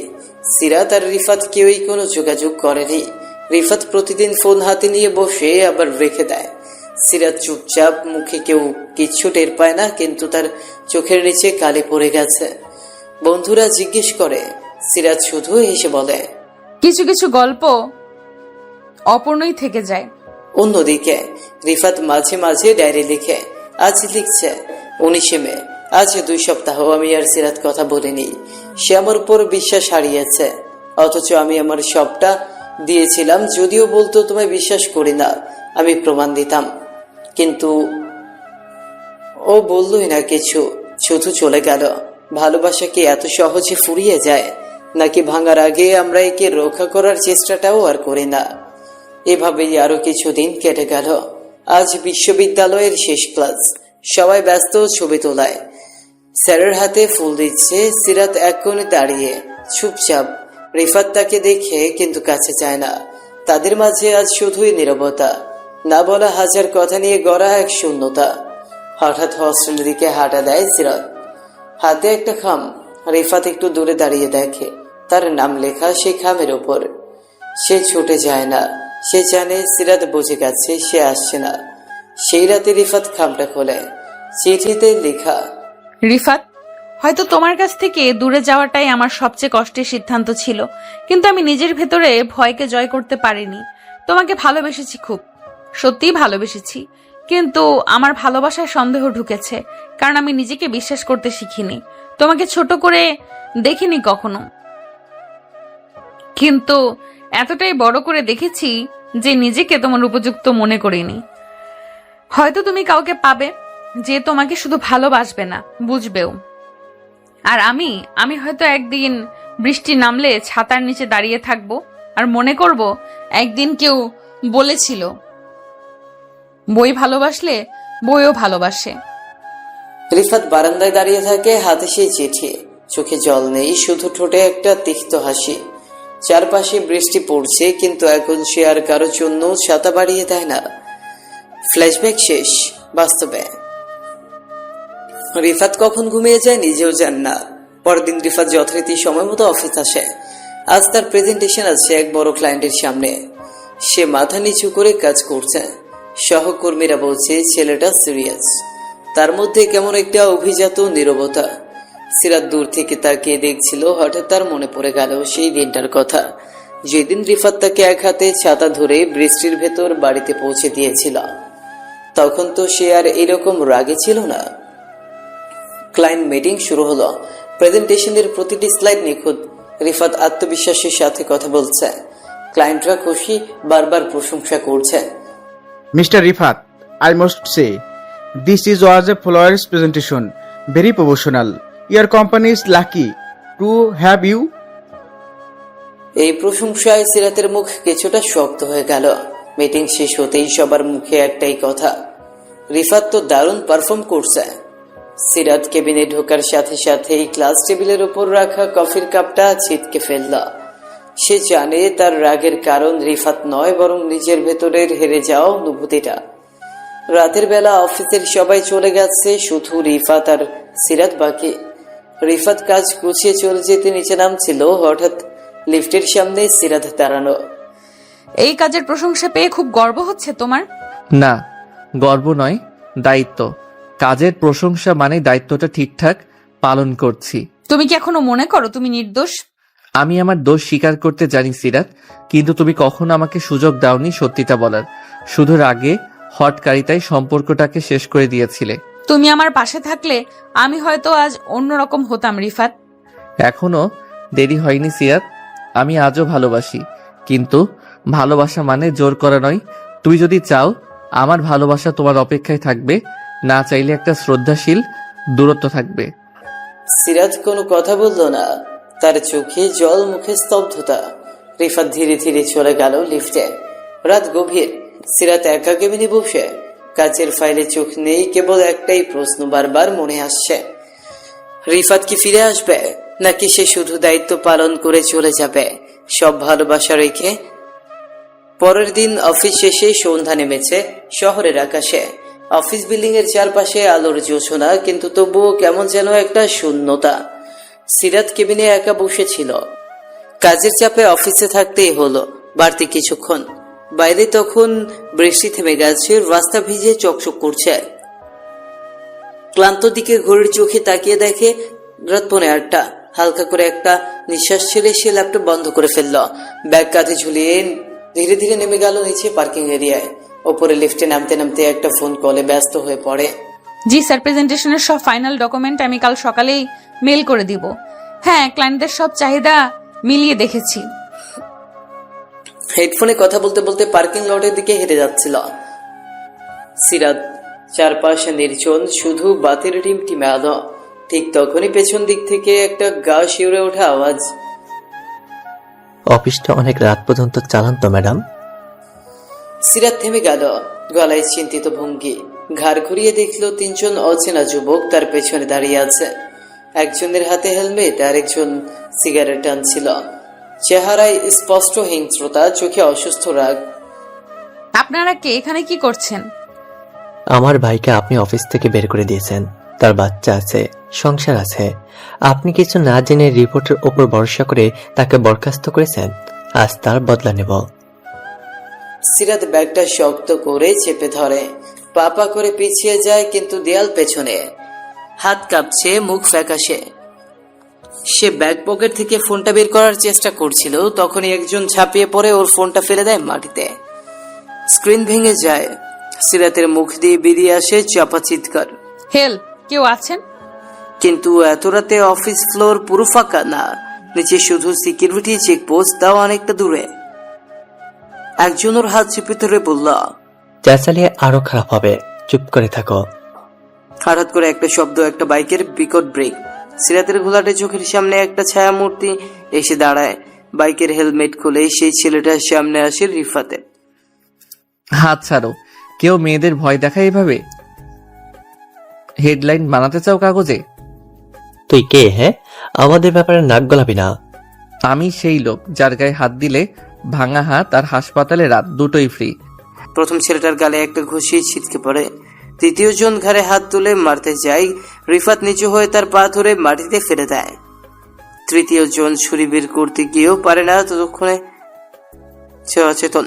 সিরাত আর রিফাত কেউই কোনো যোগাযোগ করেনি। রিফাত প্রতিদিন ফোন হাতে নিয়ে বসে আবার রেখে দেয়। সিরাত চুপচাপ, মুখে কেউ কিচ্ছু টের পায় না, কিন্তু তার চোখের নিচে কালি পড়ে গেছে। বন্ধুরা জিজ্ঞেস করে, সিরাত শুধু হেসে বলে, কিছু কিছু গল্প অপূর্ণই থেকে যায়। অন্যদিকে রিফাত মাঝে মাঝে ডায়েরি লিখে। আজ লিখছে, 19 মে, আজ 2 সপ্তাহ আমি আর সিরাত কথা বলিনি। সে আমার উপর বিশ্বাস হারিয়েছে, অথচ আমি আমার সবটা দিয়েছিলাম। যদিও বলতো তোমায় বিশ্বাস করি না, আমি প্রমাণ দিতাম, কিন্তু ও বললই না কিছু, শুধু চলে গেল। ভালোবাসা কি এত সহজে ফুরিয়ে যায়, নাকি ভাঙার আগে আমরা একে রক্ষা করার চেষ্টাটাও আর করি না? এভাবেই আরো কিছুদিন কেটে গেল। আজ বিশ্ববিদ্যালয়ের শেষ ক্লাস, সবাই ব্যস্ত ছবি তোলায়। স্যারের হাতে ফুল দিচ্ছে। সিরাত এক কোণে দাঁড়িয়ে চুপচাপ। রিফাত তাকে দেখে কিন্তু কাছে যায় না। তাদের মাঝে আজ শুধুই নীরবতা, না বলা হাজার কথা নিয়ে গড়া এক শূন্যতা। হঠাৎ হস্টেলের দিকে হাঁটা দেয় সিরাত, হাতে একটা খাম। রিফাত একটু দূরে দাঁড়িয়ে দেখে তার নাম লেখা সেই খামের ওপর। সে ছুটে যায় না, সে জানে সিরাত বুঝে গেছে সে আসছে না। সেই রাতে রিফাত খামটা খোলে, চিঠিতে লেখা, রিফাত, হয়তো তোমার কাছ থেকে দূরে যাওয়াটাই আমার সবচেয়ে কষ্টের সিদ্ধান্ত ছিল, কিন্তু আমি নিজের ভেতরে ভয়কে জয় করতে পারিনি। তোমাকে ভালোবেসেছি, খুব সত্যিই ভালোবেসেছি, কিন্তু আমার ভালোবাসায় সন্দেহ ঢুকেছে, কারণ আমি নিজেকে বিশ্বাস করতে শিখিনি। তোমাকে ছোট করে দেখিনি কখনো, কিন্তু এতটাই বড় করে দেখেছি যে নিজেকে তোমার উপযুক্ত মনে করিনি। হয়তো তুমি কাউকে পাবে যে তোমাকে শুধু ভালোবাসবে না, বুঝবেও। আর আমি হয়তো একদিন বৃষ্টি নামলে ছাতার নিচে দাঁড়িয়ে থাকবো আর মনে করব একদিন কেউ বলেছিল বই ভালোবাসলে বইও ভালোবাসে। রিফাত বারান্দায় দাঁড়িয়ে থাকে, হাতে সেই চিঠি, চোখে জল নেই, শুধু ঠোঁটে একটা তিক্ত হাসি। চারপাশে বৃষ্টি পড়ছে, কিন্তু এখন সে আর কারোর জন্য ছাতা বাড়িয়ে দেয় না। ফ্ল্যাশব্যাক শেষ। বাস্তবে রিফাত কখন ঘুমিয়ে যায় নিজেও জান না। পরদিন রিফাত যথারীতি সময় মতো অফিস আসে। আজ তার প্রেজেন্টেশন আছে এক বড় ক্লায়েন্টের সামনে। সে মাথা নিচু করে কাজ করছে। সহকর্মীরা বলছে ছেলেটা সিরিয়াস। তার মধ্যে কেমন একটা অভিজাত নীরবতা। সিরাত দূর থেকে তাকিয়ে দেখছিল। হঠাৎ তার মনে পড়ে গেল সেই দিনটার কথা, যেদিন রিফাত তাকে এক হাতে ছাতা ধরে বৃষ্টির ভেতর বাড়িতে পৌঁছে দিয়েছিল। তখন তো সে আর এরকম রাগে ছিল না। ক্লায়েন্ট মিটিং শুরু হলো। প্রেজেন্টেশনের প্রতিটি স্লাইড নিখুঁত। রিফাত আত্মবিশ্বাসের সাথে কথা বলছে। ক্লায়েন্টরা খুশি, বারবার প্রশংসা করছে। Mr. Rifat, I must say, this was a flawless presentation, very professional. Your company is lucky to have you. এই প্রশংসায় সিরাতের মুখ কিছুটা শক্ত হয়ে গেল। মিটিং শেষ হতেই সবার মুখে একটাই কথা, রিফাত তো দারুণ পারফর্ম করছে। সিরাত কেবিনে ঢোকার সাথে সাথেই ক্লাস টেবিলের উপর রাখা কফির কাপটা ছিটকে ফেলল। সে জানে তার রাগের কারণ রিফাত নয়, বরং নিজের ভেতরের হেরে যাওয়া অনুভূতিটা। রাতের বেলা অফিসের সবাই চলে গেছে, শুধু রিফাত আর সিরাত বাকি। রিফাত কাজ গুছিয়ে চলে যেতে নিচে নামছিল, হঠাৎ লিফটের সামনে সিরাত দাঁড়ানো। এই কাজের প্রশংসা পেয়ে খুব গর্ব হচ্ছে তোমার? না, গর্ব নয়, দায়িত্ব। কাজের প্রশংসা মানে দায়িত্বটা ঠিকঠাক পালন করছি। তুমি কি এখনো মনে করো তুমি নির্দোষ? আমি আমার দোষ স্বীকার করতে জানি সিরাত, কিন্তু তুমি কখনো আমাকে সুযোগ দাওনি সত্যিটা বলার। শুধু রাগে হটকারিতায় সম্পর্কটাকে শেষ করে দিয়েছিলে। তুমি আমার পাশে থাকলে আমি হয়তো আজ অন্যরকম হতাম রিফাত। এখনো দেরি হয়নি সিরাত, আমি আজও ভালোবাসি, কিন্তু ভালোবাসা মানে জোর করা নয়। তুমি যদি চাও আমার ভালোবাসা তোমার অপেক্ষায় থাকবে, না চাইলে একটা শ্রদ্ধাশীল দূরত্ব থাকবে। সিরাজ কোনো কথা বলল না, তার চোখে জল, মুখে স্তব্ধতা। রিফাত ধীরে ধীরে চলে গেল লিফটে। রাত গভীর। সিরাত একা কেবিনে বসে কাচের ফাইলে চোখ নেই, কেবল একটাই প্রশ্ন বারবার মনে আসছে। রিফাত কি ফিরে আসবে, নাকি সে শুধু দায়িত্ব পালন করে চলে যাবে সব ভালোবাসা রেখে? পরের দিন অফিস শেষে সন্ধ্যা নেমেছে শহরের আকাশে। অফিস বিল্ডিং এর চারপাশে আলোর জোছনা, কিন্তু তবুও কেমন যেন একটা শূন্যতা। সিরাত কেবিনে একা বসেছিল। কাজের চাপে অফিসে থাকতেই হলো বাড়তি কিছুক্ষণ। বাইরে তখন বৃষ্টি থেমে গেছে, রাস্তা ভিজে চকচক করছে। ক্লান্ত দিকে ঘড়ির চোখে তাকিয়ে দেখে রাত 8:15। হালকা করে একটা নিঃশ্বাস ছেড়ে সে ল্যাপটপ বন্ধ করে ফেলল। ব্যাগ কাঁধে ঝুলিয়ে ধীরে ধীরে নেমে গেল নিচে পার্কিং এরিয়ায়। ওপরে লিফটে নামতে নামতে একটা ফোন কলে ব্যস্ত হয়ে পড়ে। জি স্যার, প্রেজেন্টেশনের সব ফাইনাল ডকুমেন্ট আমি কাল সকালেই মেল করে দিব। হ্যাঁ, ক্লায়েন্টদের সব চাহিদা মিলিয়ে দেখেছি। হেডফোনে কথা বলতে বলতে পার্কিং লটের দিকে হেঁটে যাচ্ছিল সিরাত। চারপাশে নির্জন, শুধু বাতির টিমটিমে আলো। ঠিক তখনই পেছন দিক থেকে একটা গা শিউরে ওঠা আওয়াজ। অফিসটা অনেক রাত পর্যন্ত চালান তো ম্যাডাম? সিরাত থেমে গেল, গলায় চিন্তিত ভঙ্গি। ঘাড় ঘুরিয়ে দেখলো 3 জন অচেনা যুবক তার পেছনে দাঁড়িয়ে আছে। একজনের হাতে হেলমেট, আর একজন সিগারেট টানছিল। চেহারায় স্পষ্ট হিংস্রতা, চোখে অসুস্থ রাগ। আপনারা কে, এখানে কি করছেন? আমার ভাইকে আপনি অফিস থেকে বের করে দিয়েছেন। তার বাচ্চা আছে, সংসার আছে। আপনি কিছু না জেনে রিপোর্টের ওপর ভরসা করে তাকে বরখাস্ত করেছেন। আজ তার বদলা নেব। সিরাত ব্যাগটা শক্ত করে চেপে ধরে, পা করে পিছিয়ে যায়, কিন্তু দেয়াল পেছনে। হাত কাঁপছে, মুখ ফ্যাকাশে। সে ব্যাগ পকেট থেকে ফোনটা বের করার চেষ্টা করছিল, তখনই একজন ঝাঁপিয়ে পড়ে ওর ফোনটা ফেলে দেয় মাটিতে। স্ক্রিন ভেঙে যায়। সিরাতের মুখ দিয়ে বেরিয়ে আসে চাপা চিৎকার। হেল্প, কেউ আছেন? কিন্তু এত রাতে অফিস ফ্লোর পুরো ফাঁকা না, নিচে শুধু সিকিউরিটি চেকপোস্ট, তাও অনেকটা দূরে। একজন ওর হাত চেপে ধরে বলল, চেঁচালিয়ে আরো খারাপ হবে, চুপ করে থাকো। হঠাৎ করে একটা শব্দ, একটা বাইকের বিকট ব্রেক। সিরাতের ঘোলাটে চোখের সামনে একটা ছায়া মূর্তি এসে দাঁড়ায়। বাইকের হেলমেট খুলে সেই ছেলেটার সামনে আসে রিফাতের। হাত ছাড়ো। কেউ মেয়েদের ভয় দেখায় এভাবে? হেডলাইন বানাতে চাও কাগজে? তুই কে? হ্যাঁ, আমাদের ব্যাপারে নাক গলাবি না। আমি সেই লোক যার গায়ে হাত দিলে ভাঙা হাত আর হাসপাতালে রাত দুটোই ফ্রি। প্রথম ছেলেটার গালে একটা ঘুষি ছিটকে পড়ে। তৃতীয় জন ঘাড়ে হাত তুলে মারতে যায়। রিফাত নিচু হয়ে তার পা ধরে মাটিতে ফেলে দেয়। তৃতীয় জন ছুরি বের করতে গিয়েও পারে না, ততক্ষণে অচেতন।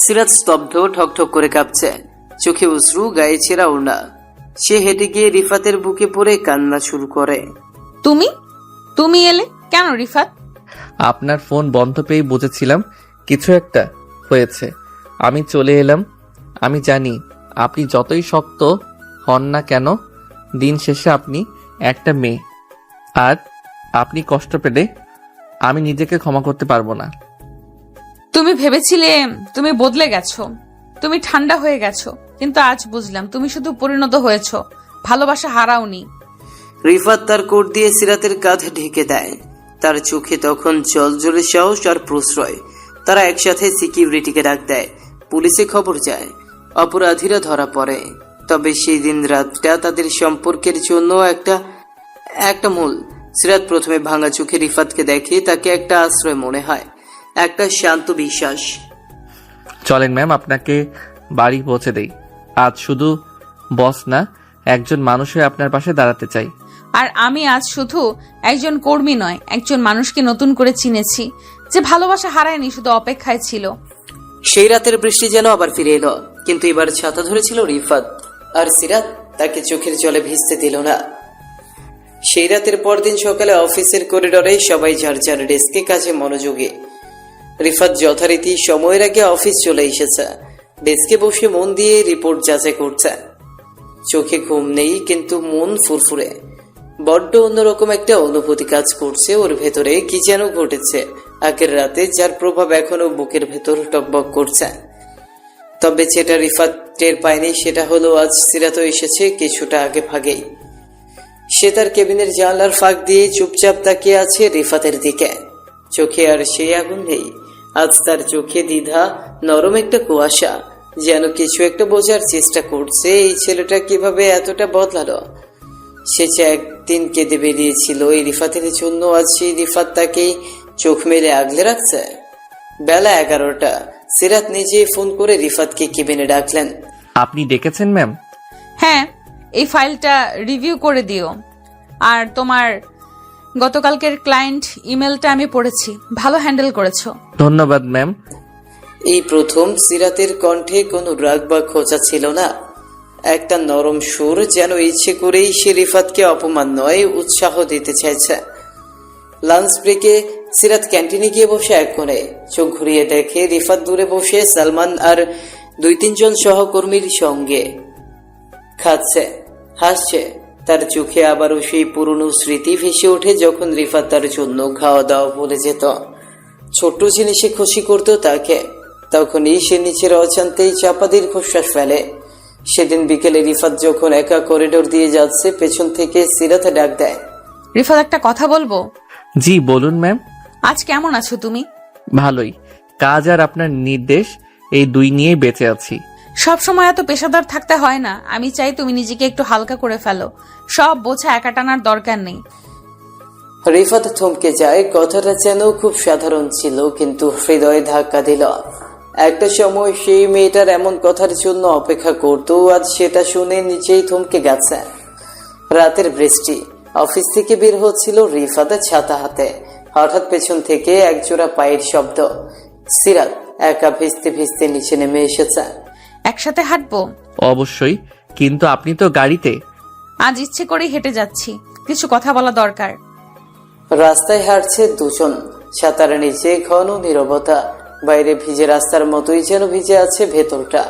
সিরাত স্তব্ধ, ঠকঠক করে কাঁপছে, চোখে অশ্রু, গায়ে ছেঁড়া ওড়না। সে হেঁটে গিয়ে রিফাতের বুকে পড়ে কান্না শুরু করে। তুমি তুমি এলে কেন রিফাত? আপনার ফোন বন্ধ পেয়ে বুঝেছিলাম কিছু একটা হয়েছে। আমি চলে এলাম। আমি জানি আপনি যতই শক্ত হন না কেন, দিন শেষে আপনি একটা মেয়ে। আর আপনি কষ্ট পেলে আমি নিজেকে ক্ষমা করতে পারবো না। তুমি ভেবেছিলে তুমি বদলে গেছো, তুমি ঠান্ডা হয়ে গেছো, কিন্তু আজ বুঝলাম তুমি শুধু পরিণত হয়েছো, ভালোবাসা হারাওনি। রিফাত তার কোট দিয়ে সিরাতের কাঁধে ঢেকে দেয়। তার চোখে তখন জলজলে সাহস আর প্রশ্রয়। তারা একসাথে সিকিউরিটিকে ডাক দেয়। পুলিশে খবর যায়। অপরাধীরা ধরা পড়ে। তবে সেই দিন রাতটা তাদের সম্পর্কের জন্য একটা মূল। সিরাত প্রথমে ভাঙা চোখে রিফাতকে দেখে, তাকে একটা আশ্রয় মনে হয়, একটা শান্ত বিশ্বাস। চলেন ম্যাম, আপনাকে বাড়ি পৌঁছে দেই। আজ শুধু বস না, একজন মানুষ হয়ে আপনার পাশে দাঁড়াতে চাই। আর আমি আজ শুধু একজন কর্মী নয়, একজন মানুষকে নতুন করে চিনেছি, যে ভালোবাসা হারায়নি, শুধু অপেক্ষায় ছিল। সেই রাতের বৃষ্টি যেন আবার ফিরে এলো, কিন্তু এবার ছাতা ধরেছিল রিফাত, আর সিরাত তাকে চোখের জলে ভিজতে দিল না। সেই রাতের পরদিন সকালে অফিসের করিডোরে সবাই যার যার ডেস্কে কাজে মনোযোগী। রিফাত যথারীতি সময়ের আগে অফিস চলে এসেছে। ডেস্কে বসে মন দিয়ে রিপোর্ট যাচাই করছে। চোখে ঘুম নেই, কিন্তু মন ফুরফুরে। বড্ড অন্যরকম একটা অনুভূতি কাজ করছে ওর ভেতরে। কি যেন ঘটেছে আগের রাতে, যার প্রভাব এখনো বুকের ভেতর টকবক করছে। তবে যেটা রিফাত টের পায়নি সেটা হলো আজ সিরাত এসেছে কিছুটা আগে ভাগেই। সে তার কেবিনের জানলার ফাঁক দিয়ে চুপচাপ তাকিয়ে আছে রিফাতের দিকে। চোখে আর সেই আগুন নেই। আজ তার চোখে দ্বিধা, নরম একটা কুয়াশা, যেন কিছু একটা বোঝার চেষ্টা করছে। এই ছেলেটা কিভাবে এতটা বদলালো? সে যে একদিন কেঁদে বেরিয়েছিল এই রিফাতের জন্য, আজ সেই রিফাত তাকেই চোখ মেলে আগলে রাখছে। বেলা 11টা। সিরাত নিজেই ফোন করে রিফাতকে কেবিনে ডাকলেন। আপনি ডেকেছেন ম্যাম? হ্যাঁ, এই ফাইলটা রিভিউ করে দিও। আর তোমার গতকালকের ক্লায়েন্ট ইমেলটা আমি পড়েছি, ভালো হ্যান্ডেল করেছো। ধন্যবাদ ম্যাম। এই প্রথম সিরাতের কণ্ঠে কোনো রাগ বা খোঁচা ছিল না, একটা নরম সুর, যেন ইচ্ছে করেই সে রিফাতকে অপমান নয় উৎসাহ দিতে চাইছে। লাঞ্চ ব্রেকে সিরাত ক্যান্টিনে গিয়ে বসে এক কোণে। চোখ ঘুরিয়ে দেখে রিফাত দূরে বসে সালমান আর 2-3 জন সহকর্মীর সঙ্গে খাচ্ছে, হাসছে। তার চোখে আবারও সেই পুরনো স্মৃতি ভেসে ওঠে, যখন রিফাত তার জন্য খাওয়া দাওয়া ভুলে যেত, ছোট্ট জিনিসে খুশি করত তাকে। তখনই সে নিচের অজান্তেই চাপা দীর্ঘশ্বাস ফেলে। সেদিন বিকেলে রিফাত যখন একা করিডোর দিয়ে যাচ্ছে, পেছন থেকে সিরাত ডাক দেয়। রিফাত, একটা কথা বলবো? জি বলুন ম্যাম। আজ কেমন আছো তুমি? ভালোই, কাজ আর আপনার নির্দেশ এই দুই নিয়েই বেঁচে আছি। সব সময় এত পেশাদার থাকতে হয় না। আমি চাই তুমি নিজেকে একটু হালকা করে ফেলো, সব বোঝা একা টানার দরকার নেই। রিফাত থমকে যায়। কথাটা যেন খুব সাধারণ ছিল, কিন্তু হৃদয়ে ধাক্কা দিল। একটা সময় সেই মেয়েটার এমন কথার জন্য অপেক্ষা করতো, আজ সেটা শুনে নিজেই থমকে গেছে। রাতের বৃষ্টি। অফিস থেকে বের হচ্ছিল রিফাত ছাতা হাতে। হঠাৎ পেছন থেকে একজোড়া পায়ের শব্দ। সিরাত একা ভিজতে ভিজতে নিচে নেমে এসেছে। একসাথে হাঁটবো? অবশ্যই, কিন্তু আপনি তো গাড়িতে। আজ ইচ্ছে করেই হেঁটে যাচ্ছি, কিছু কথা বলা দরকার। রাস্তায় হাঁটছে দুজন, ছাতার নিচে ঘন নীরবতা। বাইরে ভিজে রাস্তার মতোই যেন ভিজে আছে ভেতরটা।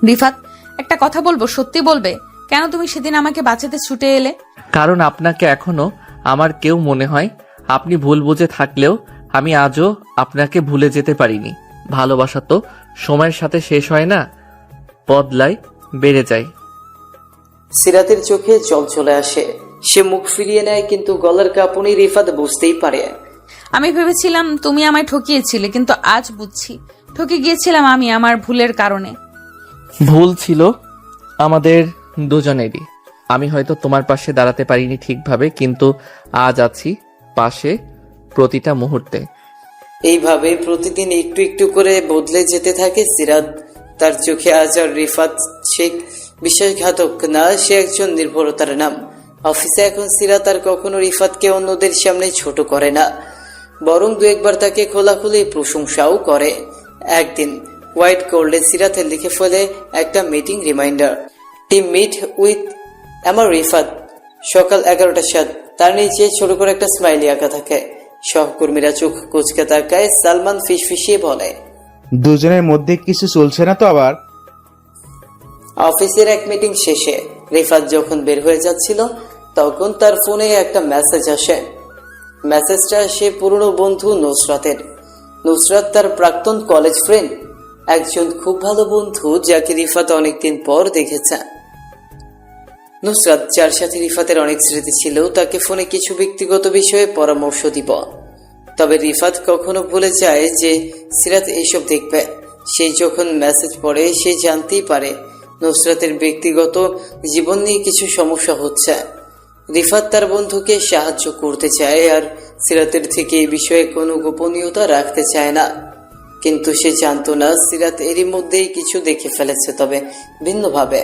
রিফাত, একটা কথা বলবো, সত্যি বলবে? কেন তুমি সেদিন আমাকে বাঁচাতে ছুটে এলে? কারণ আপনাকে এখনো আমার কেউ মনে হয়। আপনি ভুল বুঝে থাকলেও আমি আজও আপনাকে ভুলে যেতে পারিনি। ভালোবাসা তো সময়ের সাথে শেষ হয় না, বদলায়, বেড়ে যায়। সিরাতের চোখে জল চলে আসে। সে মুখ ফিরিয়ে নেয়, কিন্তু গলার কাঁপুনি রিফাত বুঝতেই পারে। আমি ভেবেছিলাম তুমি আমায় ঠকিয়েছিলে, কিন্তু আজ বুঝছি ঠকে গিয়েছিলাম আমি আমার ভুলের কারণে। ভুল ছিল আমাদের দুজনেরই। আমি হয়তো তোমার পাশে দাঁড়াতে পারিনি ঠিকভাবে, কিন্তু আজ আছি পাশে প্রতিটা মুহূর্তে। এইভাবে প্রতিদিন একটু একটু করে বদলে যেতে থাকে সিরাত। তার চোখে আজ আর রিফাত শেখ বিশ্বাসঘাতক না, সে একজন নির্ভরতার নাম। অফিসে এখন সিরাত আর কখনো রিফাতকে অন্যদের সামনে ছোট করে না, বরং 2-1 বার তাকে খোলাখুলি প্রশংসাও করে। একদিন হোয়াইট বোর্ডে সিরাতে লিখে ফেলে একটা meeting reminder, team meet with আমার রিফাত, সকাল 11টার সাথে। তার নিচে ছোট করে একটা স্মাইলি আঁকা থাকে। সহকর্মীরা চোখ কুচকে তাকায়। সালমান ফিসফিসিয়ে বলে, দুজনের মধ্যে কিছু চলছে না তো আবার? অফিসের এক মিটিং শেষে রিফাত যখন বের হয়ে যাচ্ছিল, তখন তার ফোনে একটা মেসেজ আসে। মেসেজটা সে পুরনো বন্ধু নুসরাতের। নুসরাত তার প্রাক্তন কলেজ ফ্রেন্ড, একজন খুব ভালো বন্ধু যাকে রিফাত অনেকদিন পর দেখেছে। নুসরাত, যার সাথে রিফাতের অনেক স্মৃতি ছিল, তাকে ফোনে কিছু ব্যক্তিগত বিষয়ে পরামর্শ দিব। তবে রিফাত কখনো ভুলে যায় যে সিরাত এইসব দেখবে। সেই যখন মেসেজ পড়ে, সে জানতেই পারে নুসরাতের ব্যক্তিগত জীবন নিয়ে কিছু সমস্যা হচ্ছে। রিফাত তার বন্ধুকে সাহায্য করতে চায় আর সিরাতের থেকে এই বিষয়ে কোনো গোপনীয়তা রাখতে চায় না। কিন্তু সে জানতো না সিরাত এরই মধ্যেই কিছু দেখে ফেলেছে, তবে ভিন্নভাবে।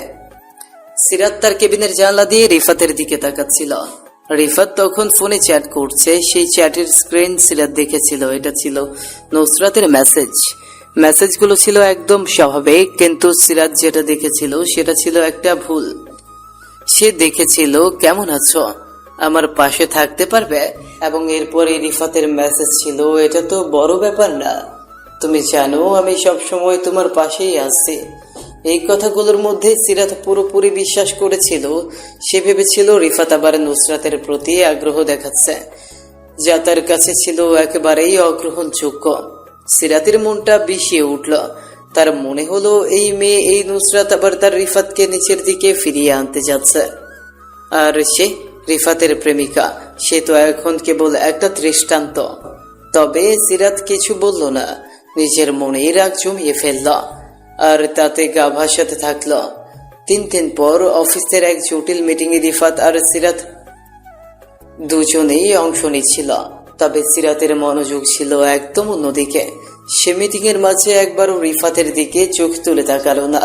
সিরাত তার কেবিনের জানলা দিয়ে রিফাতের দিকে তাকাচ্ছিল। রিফাত তখন ফোনে চ্যাট করছে। সেই চ্যাটের স্ক্রিন সিরাত দেখেছিল। এটা ছিল নুসরাতের মেসেজ। মেসেজগুলো ছিল একদম স্বাভাবিক, কিন্তু সিরাত যেটা দেখেছিল সেটা ছিল একটা ভুল। সে দেখেছিল, কেমন আছো, আমার পাশে থাকতে পারবে? এবং এরপরে রিফাতের মেসেজ ছিল, এটা তো বড় ব্যাপার না, তুমি জানো আমি সব সময় তোমার পাশেই আছি। এই কথাগুলোর মধ্যে সিরাত পুরোপুরি বিশ্বাস করেছিল। সে ভেবেছিল রিফাত আবার নুসরাতের প্রতি আগ্রহ দেখাচ্ছে, যা তার কাছে ছিল একেবারেই অগ্রহণযোগ্য। সিরাতের মনটা বিষিয়ে উঠল। তার মনে হলো এই মেয়ে, এই নুসরাত আবার তার রিফাতকে নিচের দিকে ফিরিয়ে আনতে যাচ্ছে। আর সে রিফাতের প্রেমিকা, সে তো এখন কেবল একটা দৃষ্টান্ত। তবে সিরাত কিছু বলল না, নিজের মনেই রাগ জমিয়ে ফেলল, আর তাতে গা ভাসাতে থাকলো। 3 দিন পর অফিসের এক জটিল মিটিংয়ে রিফাত আর সিরাত দুজনেই অংশ নিচ্ছিল, তবে সিরাতের মনোযোগ ছিল একদম অন্যদিকে। সে মিটিং এর মাঝে একবারও রিফাতের দিকে চোখ তুলে তাকালো না।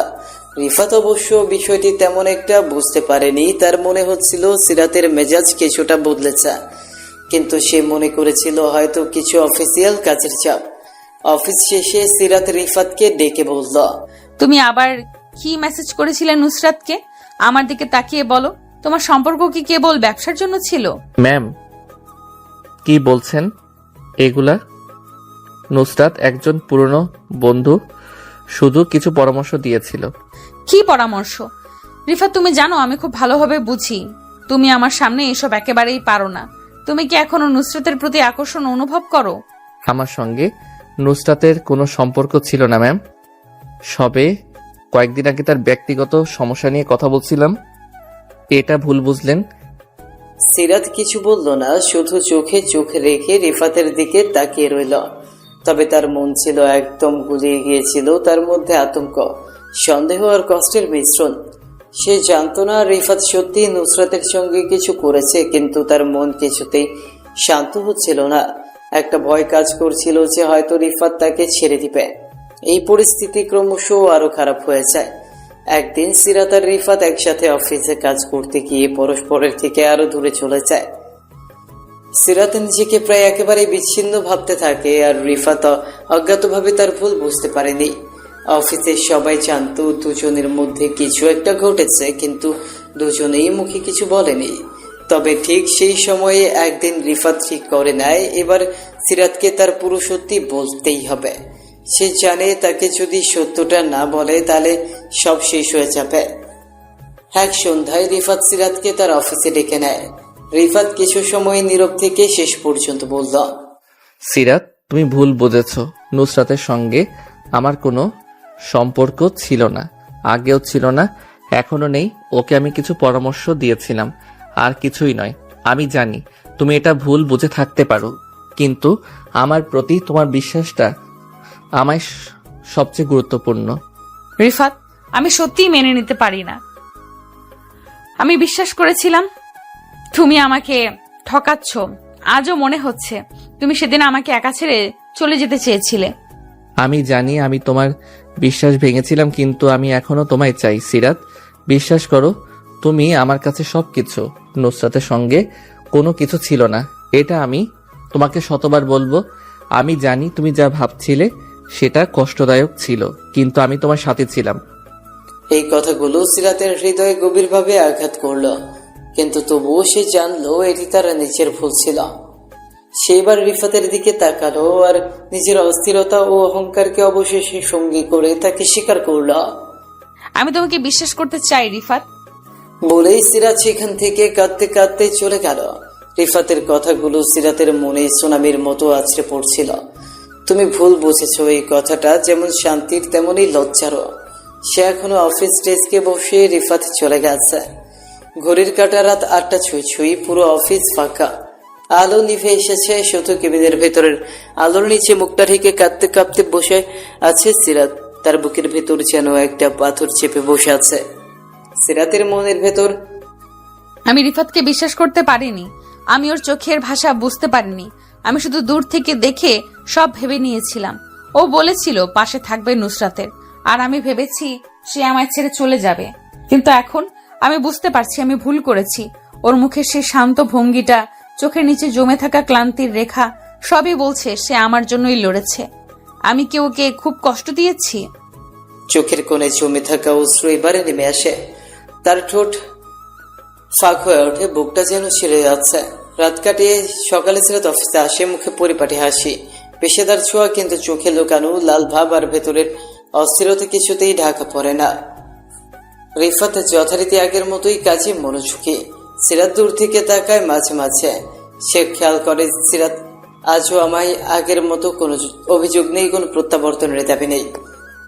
রিফাত অবশ্য বিষয়টি তেমন একটা বুঝতে পারেনি, তার মনে হচ্ছিল সিরাতের মেজাজ কিছুটা বদলেছে, কিন্তু সে মনে করেছিল হয়তো কিছু অফিসিয়াল কাজের চাপ। অফিস শেষে সিরাত রিফাতকে ডেকে বলল, তুমি আবার কি মেসেজ করেছিলে নুসরাতকে? আমার দিকে তাকিয়ে বলো। তোমার সম্পর্ক কি কেবল ব্যবসার জন্য ছিল? ম্যাম, কি বলছেন এগুলা? নুসরাত একজন পুরনো বন্ধু, শুধু কিছু পরামর্শ দিয়েছিল। কি পরামর্শ? রিফাত, তুমি জানো আমি খুব ভালোভাবে বুঝি তুমি আমার সামনে এসব একেবারেই পারো না। তুমি কি এখনো নুসরাতের প্রতি আকর্ষণ অনুভব করো? আমার সঙ্গে নুসরাতের কোনো সম্পর্ক ছিল না ম্যাম, সবে কয়েকদিন আগে তার ব্যক্তিগত সমস্যা নিয়ে কথা বলছিলাম। এটা ভুল বুঝলেন। সিরাত কিছু বলল না, শুধু চোখে চোখ রেখে রিফাতের দিকে তাকিয়ে রইল। তবে তার মন ছিল একদম গুলিয়ে গিয়েছিল, তার মধ্যে আতঙ্ক, সন্দেহ আর কষ্টের মিশ্রণ। সে জানতো না রিফাত সত্যি নুসরাতের সঙ্গে কিছু করেছে, কিন্তু তার মন কিছুতেই শান্ত হচ্ছিল না। একটা ভয় কাজ করছিল যে হয়তো রিফাত তাকে ছেড়ে দিবে। এই পরিস্থিতি ক্রমশ আরো খারাপ হয়ে যায়। একদিন সিরাত আর রিফাত একসাথে অফিসে কাজ করতে গিয়ে পরস্পরের থেকে আরো দূরে চলে যায়। সিরাত নিজেকে প্রায় একেবারে বিচ্ছিন্ন ভাবতে থাকে, আর রিফাত অজ্ঞাতভাবে তার ভুল বুঝতে পারেনি। অফিসের সবাই জানতো দুজনের মধ্যে কিছু একটা ঘটেছে, কিন্তু দুজনেই মুখে কিছু বলেনি। তবে ঠিক সেই সময়ে একদিন রিফাত ঠিক করে নেয় এবার সিরাতকে তার পুরো সত্যি বলতেই হবে। সে জানে তাকে যদি সত্যটা না বলে তাহলে সব শেষ হয়ে যাবে। এক সন্ধ্যায় রিফাত সিরাতকে তার অফিসে ডেকে নেয়। রিফাত কিছু সময় নীরব থেকে শেষ পর্যন্ত বলল, সিরাত, তুমি ভুল বুঝেছ। নুসরাতের সঙ্গে আমার কোনো সম্পর্ক ছিল না, আগেও ছিল না, এখনো নেই। ওকে আমি কিছু পরামর্শ দিয়েছিলাম, আর কিছুই নয়। আমি জানি তুমি এটা ভুল বুঝে থাকতে পারো, কিন্তু আমার প্রতি তোমার বিশ্বাসটা আমায় সবচেয়ে গুরুত্বপূর্ণ। রিফাত, আমি সত্যিই মেনে নিতে পারি না। আমি বিশ্বাস করেছিলাম তুমি আমাকে ঠকাচ্ছ। আজও মনে হচ্ছে তুমি সেদিন আমাকে একা ছেড়ে চলে যেতে চেয়েছিলে। আমি জানি আমি তোমার বিশ্বাস ভেঙেছিলাম, কিন্তু আমি এখনো তোমায় চাই। সিরাত, বিশ্বাস করো, তুমি আমার কাছে সবকিছু। নুসরাতের সঙ্গে কোনো কিছু ছিল না, এটা আমি তোমাকে শতবার বলবো। আমি জানি তুমি যা ভাবছিলে সেটা কষ্টদায়ক ছিল, কিন্তু আমি তোমার সাথে ছিলাম। এই কথাগুলো সিরাতের হৃদয়ে গভীরভাবে আঘাত করল, কিন্তু তবুও সে জানলো এটি তার নিজের ভুল ছিল। সে এবার রিফাতের দিকে তাকালো আর নিজের অস্থিরতা ও অহংকারকে অবশেষে সঙ্গী করে তাকে স্বীকার করল। আমি তোমাকে বিশ্বাস করতে চাই রিফাত। বলেই সিরাত সেখান থেকে কাঁদতে কাঁদতে চলে গেল। রিফাতের কথাগুলো সিরাতের মনে সুনামির মতো আছড়ে পড়ছিল। তুমি ভুল বুঝেছো, এই কথাটা যেমন শান্তির তেমনই লজ্জারও। সে এখনো অফিস ডেস্কে বসে রিফাত চলে গেছে। ঘড়ির কাঁটা রাত 8টা ছুঁই, পুরো অফিস ফাঁকা। আলো নিভে এসেছে, শুধু কেবিনের ভেতরের আলোর নিচে মুখটা ঢেকে কাঁদতে কাঁদতে বসে আছে সিরাত। তার বুকের ভেতর যেন একটা পাথর চেপে বসে আছে। সিরাতের মনের ভেতর, আমি রিফাতকে বিশ্বাস করতে পারিনি। আমি ওর চোখের ভাষা বুঝতে পারিনি। আমি শুধু দূর থেকে দেখে সব ভেবে নিয়েছিলাম। ও বলেছিল পাশে থাকবে নুসরাতের, আর আমি ভেবেছি সে আমায় ছেড়ে চলে যাবে। কিন্তু এখন আমি বুঝতে পারছি আমি ভুল করেছি। ওর মুখের সেই শান্ত ভঙ্গিটা, চোখের নিচে জমে থাকা ক্লান্তির রেখা, সবই বলছে সে আমার জন্যই লড়েছে। আমি কি ওকে খুব কষ্ট দিয়েছি? চোখের কোণে জমে থাকা অশ্রু এবারে নেমে আসে। তার ঠোঁট ফাঁক হয়ে ওঠে, বুকটা যেন ছিঁড়ে যাচ্ছে। রাত কাটিয়ে সকালে সিরাত অফিসে আসে, মুখে পরিপাটি হাসি, পেশাদার ছোঁয়া, কিন্তু চোখে লুকানো লাল ভাব আর ভেতরের অস্থিরতা কিছুতেই ঢাকা পড়ে না। রিফাত যথারীতি আগের মতোই কাজে মনোযোগী। সিরাত দূর থেকে তাকায় মাঝে মাঝে। সে খেয়াল করে সিরাত আজও আমায় আগের মতো কোনো অভিযোগ নেই, কোনো প্রত্যাবর্তনের দাবি নেই।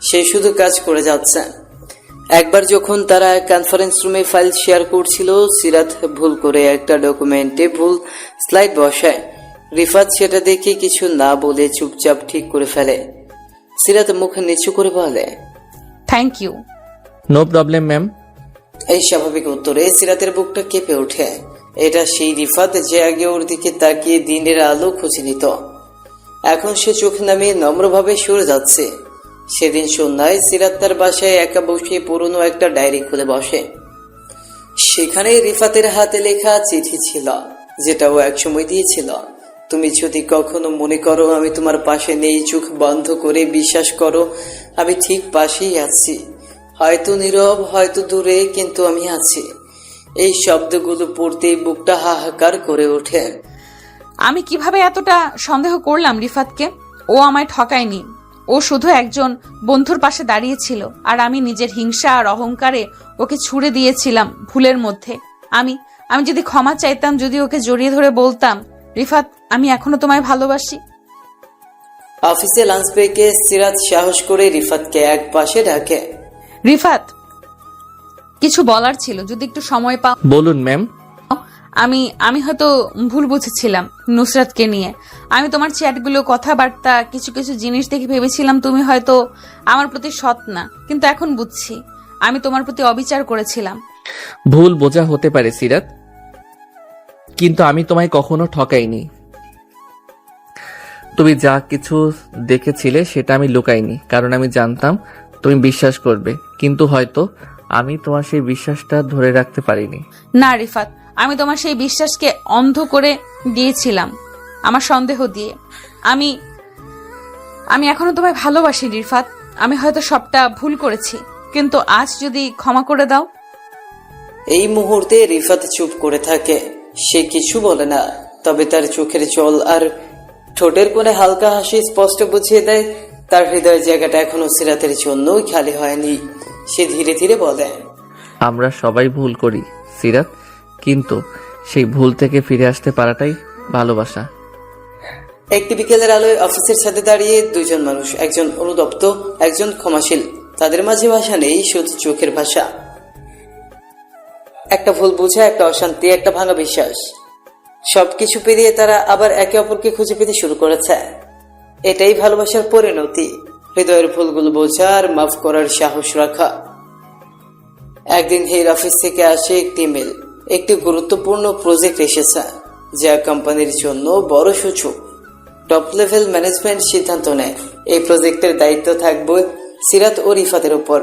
সে শুধু কাজ করে যাচ্ছে। একবার যখন তারা কনফারেন্স রুমে ফাইল শেয়ার করছিল, সিরাত ভুল করে একটা ডকুমেন্টে ভুল স্লাইড বসায়। রিফাত সেটা দেখে কিছু না বলে চুপচাপ ঠিক করে ফেলে। সিরাত মুখ নিচু করে বলে, thank you. No problem ma'am. এই স্বাভাবিক উত্তরে সিরাতের বুকটা কেঁপে ওঠে। এটা সেই রিফাত যে আগে ওর দিকে তাকিয়ে দিনের আলো খুঁজে নিত। এখন সে চোখ নামিয়ে নম্রভাবে সরে যাচ্ছে। সেদিন সন্ধ্যায় সিরাত তার বাসায় একা বসে পুরনো একটা ডায়েরি খুলে বসে। সেখানে রিফাতের হাতে লেখা চিঠি ছিল, যেটা ও একসময় দিয়েছিল। তুমি যদি কখনো মনে করো আমি তোমার পাশে নেই, চোখ বন্ধ করে বিশ্বাস করো আমি ঠিক পাশেই আছি। হয়তো নীরব, হয়তো দূরে, কিন্তু আমি আছি। এই শব্দগুলো পড়তেই বুকটা হাহাকার করে ওঠে। আমি কিভাবে এতটা সন্দেহ করলাম রিফাতকে? ও আমায় ঠকায়নি। ও শুধু একজন বন্ধুর পাশে দাঁড়িয়েছিল, আর আমি নিজের হিংসা আর অহংকারে ওকে ছুড়ে দিয়েছিলাম ভুলের মধ্যে। আমি যদি ক্ষমা চাইতাম, যদি ওকে জড়িয়ে ধরে বলতাম, রিফাত আমি এখনো তোমায় ভালোবাসি। অফিসে লাঞ্চ ব্রেকে সিরাত সাহস করে রিফাতকে এক পাশে ডাকে। রিফাত, কিছু বলার ছিল, যদি একটু সময় পাও। বলুন ম্যাম। আমি হয়তো ভুল বুঝেছিলাম নুসরাতকে নিয়ে। আমি তোমার চ্যাটগুলো, কথাবার্তা, কিছু কিছু জিনিস দেখে ভেবেছিলাম তুমি হয়তো আমার প্রতি সৎ না, কিন্তু এখন বুঝছি আমি তোমার প্রতি অবিচার করেছিলাম। ভুল বোঝা হতে পারে সিরাত, কিন্তু আমি তোমায় কখনো ঠকাইনি। তুমি যা কিছু দেখেছিলে সেটা আমি লুকাইনি, কারণ আমি জানতাম তুমি বিশ্বাস করবে, কিন্তু হয়তো আমি তোমার সেই বিশ্বাসটা ধরে রাখতে পারিনি। না রিফাত, আমি তোমার সেই বিশ্বাসকে অন্ধ করে দিয়েছিলাম আমার সন্দেহ দিয়ে। আমি এখনো তোমায় ভালোবাসি রিফাত। আমি হয়তো সবটা ভুল করেছি, কিন্তু আজ যদি ক্ষমা করে দাও। এই মুহূর্তে রিফাত চুপ করে থাকে। সে কিছু বলে না, তবে তার চোখের জল আর ঠোঁটের কোণে হালকা হাসি স্পষ্ট বুঝিয়ে দেয় তার হৃদয়ের জায়গাটা এখনো সিরাতের জন্যই খালি হয়নি। সে ধীরে ধীরে বলে, আমরা সবাই ভুল করি সিরাত, কিন্তু সেই ভুল থেকে ফিরে আসতে পারাটাই ভালোবাসা। একটি বিকেলের আলোয় অফিসের সাথে দাঁড়িয়ে দুইজন মানুষ, একজন অনুতপ্ত, একজন ক্ষমাশীল। তাদের মাঝে ভাষা নেই, শুধু চোখের ভাষা। একটা ভুল বোঝা, একটা অশান্তি, একটা ভাঙা বিশ্বাস, সবকিছু পেরিয়ে তারা আবার একে অপরকে খুঁজে পেতে শুরু করেছে। এটাই ভালোবাসার পরিণতি, হৃদয়ের ভুলগুলো বোঝা আর মাফ করার সাহস রাখা। একদিন হেড অফিস থেকে আসে একটি ইমেল। একটি গুরুত্বপূর্ণ প্রজেক্ট এসেছে, যা কোম্পানির জন্য বড় সুযোগ। টপ লেভেল ম্যানেজমেন্ট সিদ্ধান্ত নেয় এই প্রজেক্টের দায়িত্ব থাকবে সিরাত ও রিফাতের উপর।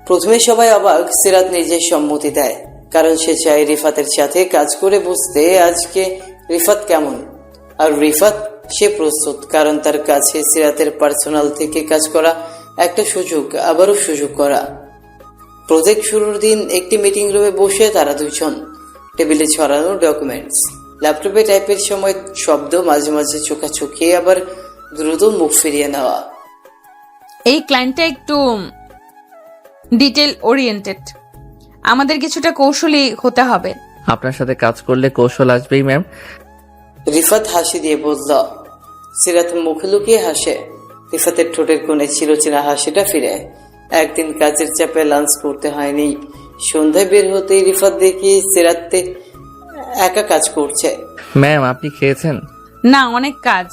প্রথমে সবাই অবাক, সিরাত নিজের সম্মতি দেয়, কারণ সে চায় রিফাতের সাথে কাজ করে বুঝতে আজকে রিফাত কেমন। আর রিফাত, সে প্রস্তুত, কারণ তার কাছে সিরাতের পার্সোনাল থেকে কাজ করা একটা সুযোগ, আবারও সুযোগ করা। প্রজেক্ট শুরুর দিন একটি মিটিং রুমে বসে তারা দুজন। টেবিলে ছড়ানো ডকুমেন্টস, ল্যাপটপে টাইপের সময় শব্দ, মাঝে মাঝে চোখাচোখি, আবার দ্রুত মুখ ফিরিয়ে নেওয়া। এই ক্লায়েন্টটা একটু ডিটেল ওরিয়েন্টেড, আমাদের কিছুটা কৌশলী হতে হবে। আপনার সাথে কাজ করলে কৌশল আসবেই ম্যাম। রিফাত হাসি দিয়ে বলল। সিরাত মুখে লুকিয়ে হাসে। রিফাতের ঠোঁটের কোণে চিরচেনা হাসিটা ফিরে। একদিন কাজের চাপে লাঞ্চ করতে হয়নি। সন্ধ্যায় বের হতেই রিফাত দেখি সিরাতে একা কাজ করছে। ম্যাম আপনি খেয়েছেন? না, অনেক কাজ,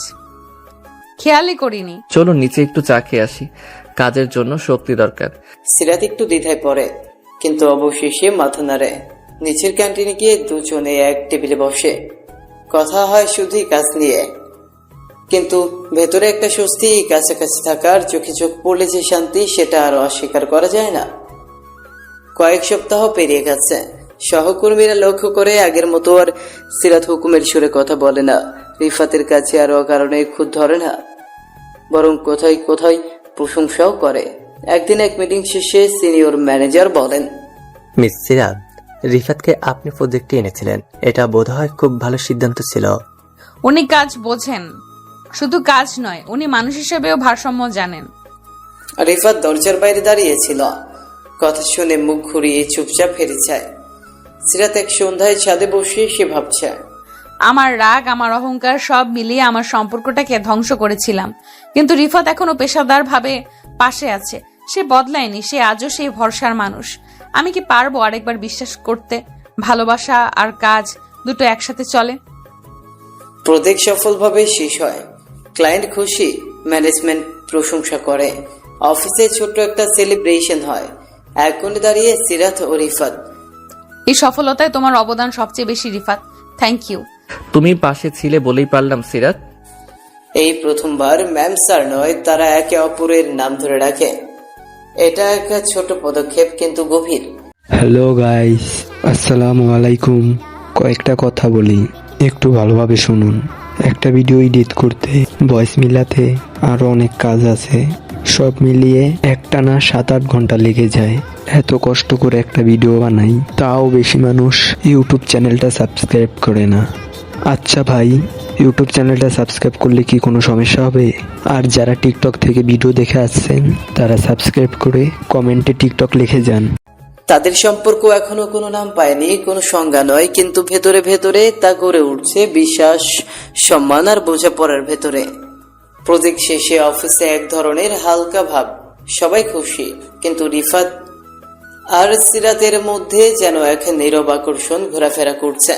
খেয়ালই করিনি। চলুন নিচে একটু চা খেয়ে আসি, কাজের জন্য শক্তি দরকার। সিরাত একটু দ্বিধায় পড়ে, কিন্তু অবশেষে মাথা নাড়ে। নিচের ক্যান্টিনে গিয়ে দুজনে এক টেবিলে বসে। কথা হয় শুধুই কাজ নিয়ে, কিন্তু ভেতরে একটা স্বস্তি, কাছাকাছি থাকার, চোখে চোখ পড়লে যে শান্তি, সেটা আরো অস্বীকার করা যায় না। কয়েক সপ্তাহ পেরিয়ে গেছে। সহকর্মীরা লক্ষ্য করে আগের মতো আর সিরাত হুকুমের সুরে কথা বলে না। রিফাতের কাছে আর অকারণে খুদ ধরে না, বরং কোথায় কোথায় প্রশংসাও করে। একদিন এক মিটিং শেষে সিনিয়র ম্যানেজার বলেন, মিস সিরাত, রিফাতকে আপনি প্রজেক্টে এনেছিলেন, এটা বোধহয় খুব ভালো সিদ্ধান্ত ছিল। উনি কাজ বোঝেন, শুধু কাজ নয়, উনি মানুষ হিসেবেও ভারসাম্য জানেন। রিফাত দরজার বাইরে দাঁড়িয়েছিল। কথা শুনে মুখ ঘুরিয়ে চুপচাপ ফিরে যায়। সিরাত এক সন্ধ্যায় ছাদে বসে সে ভাবছে, আমার রাগ, আমার অহংকার সব মিলিয়ে আমার সম্পর্কটাকে ধ্বংস করেছিলাম, কিন্তু রিফাত এখনো পেশাদার ভাবে পাশে আছে। সে বদলায়নি, সে আজও সেই ভরসার মানুষ। আমি কি পারবো আরেকবার বিশ্বাস করতে ভালোবাসা আর কাজ দুটো একসাথে চলে? প্রজেক্ট সফলভাবে শেষ হয়। ক্লায়েন্ট খুশি, ম্যানেজমেন্ট প্রশংসা করে, অফিসে ছোট্ট একটা সেলিব্রেশন হয়। এক কোণে দাঁড়িয়ে সিরাত ও রিফাত। এই সফলতায় তোমার অবদান সবচেয়ে বেশি রিফাত, থ্যাংক ইউ। তুমি পাশে ছিলে বলেই পারলাম সিরাত। এই প্রথমবার ম্যাম স্যার নয়, তারা একে অপরের নাম ধরে রাখে। এটা একটা ছোট পদক্ষেপ কিন্তু গভীর। হ্যালো গাইস, আসসালামু আলাইকুম। কয়েকটা কথা বলি, একটু ভালোভাবে শুনুন। একটা ভিডিও এডিট করতে, ভয়েস মিলাতে আরও অনেক কাজ আছে। সব মিলিয়ে একটানা 7-8 ঘন্টা লেগে যায়। এত কষ্ট করে একটা ভিডিও বানাই, তাও বেশি মানুষ ইউটিউব চ্যানেলটা সাবস্ক্রাইব করে না। আচ্ছা ভাই, ইউটিউব চ্যানেলটা সাবস্ক্রাইব করলে কি কোনো সমস্যা হবে? আর যারা টিকটক থেকে ভিডিও দেখে আসছেন, তারা সাবস্ক্রাইব করে কমেন্টে টিকটক লিখে যান। তাদের সম্পর্ক এখনো কোনো নাম পায়নি, কোনো সংজ্ঞা নয়, কিন্তু ভেতরে ভেতরে তা গড়ে উঠছে বিশ্বাস, সম্মান আর বোঝাপড়ার ভেতরে। প্রজেক্ট শেষে অফিসে এক ধরনের হালকা ভাব, সবাই খুশি, কিন্তু রিফাত আর সিরাতের মধ্যে যেন এক নীরব আকর্ষণ ঘোরাফেরা করছে।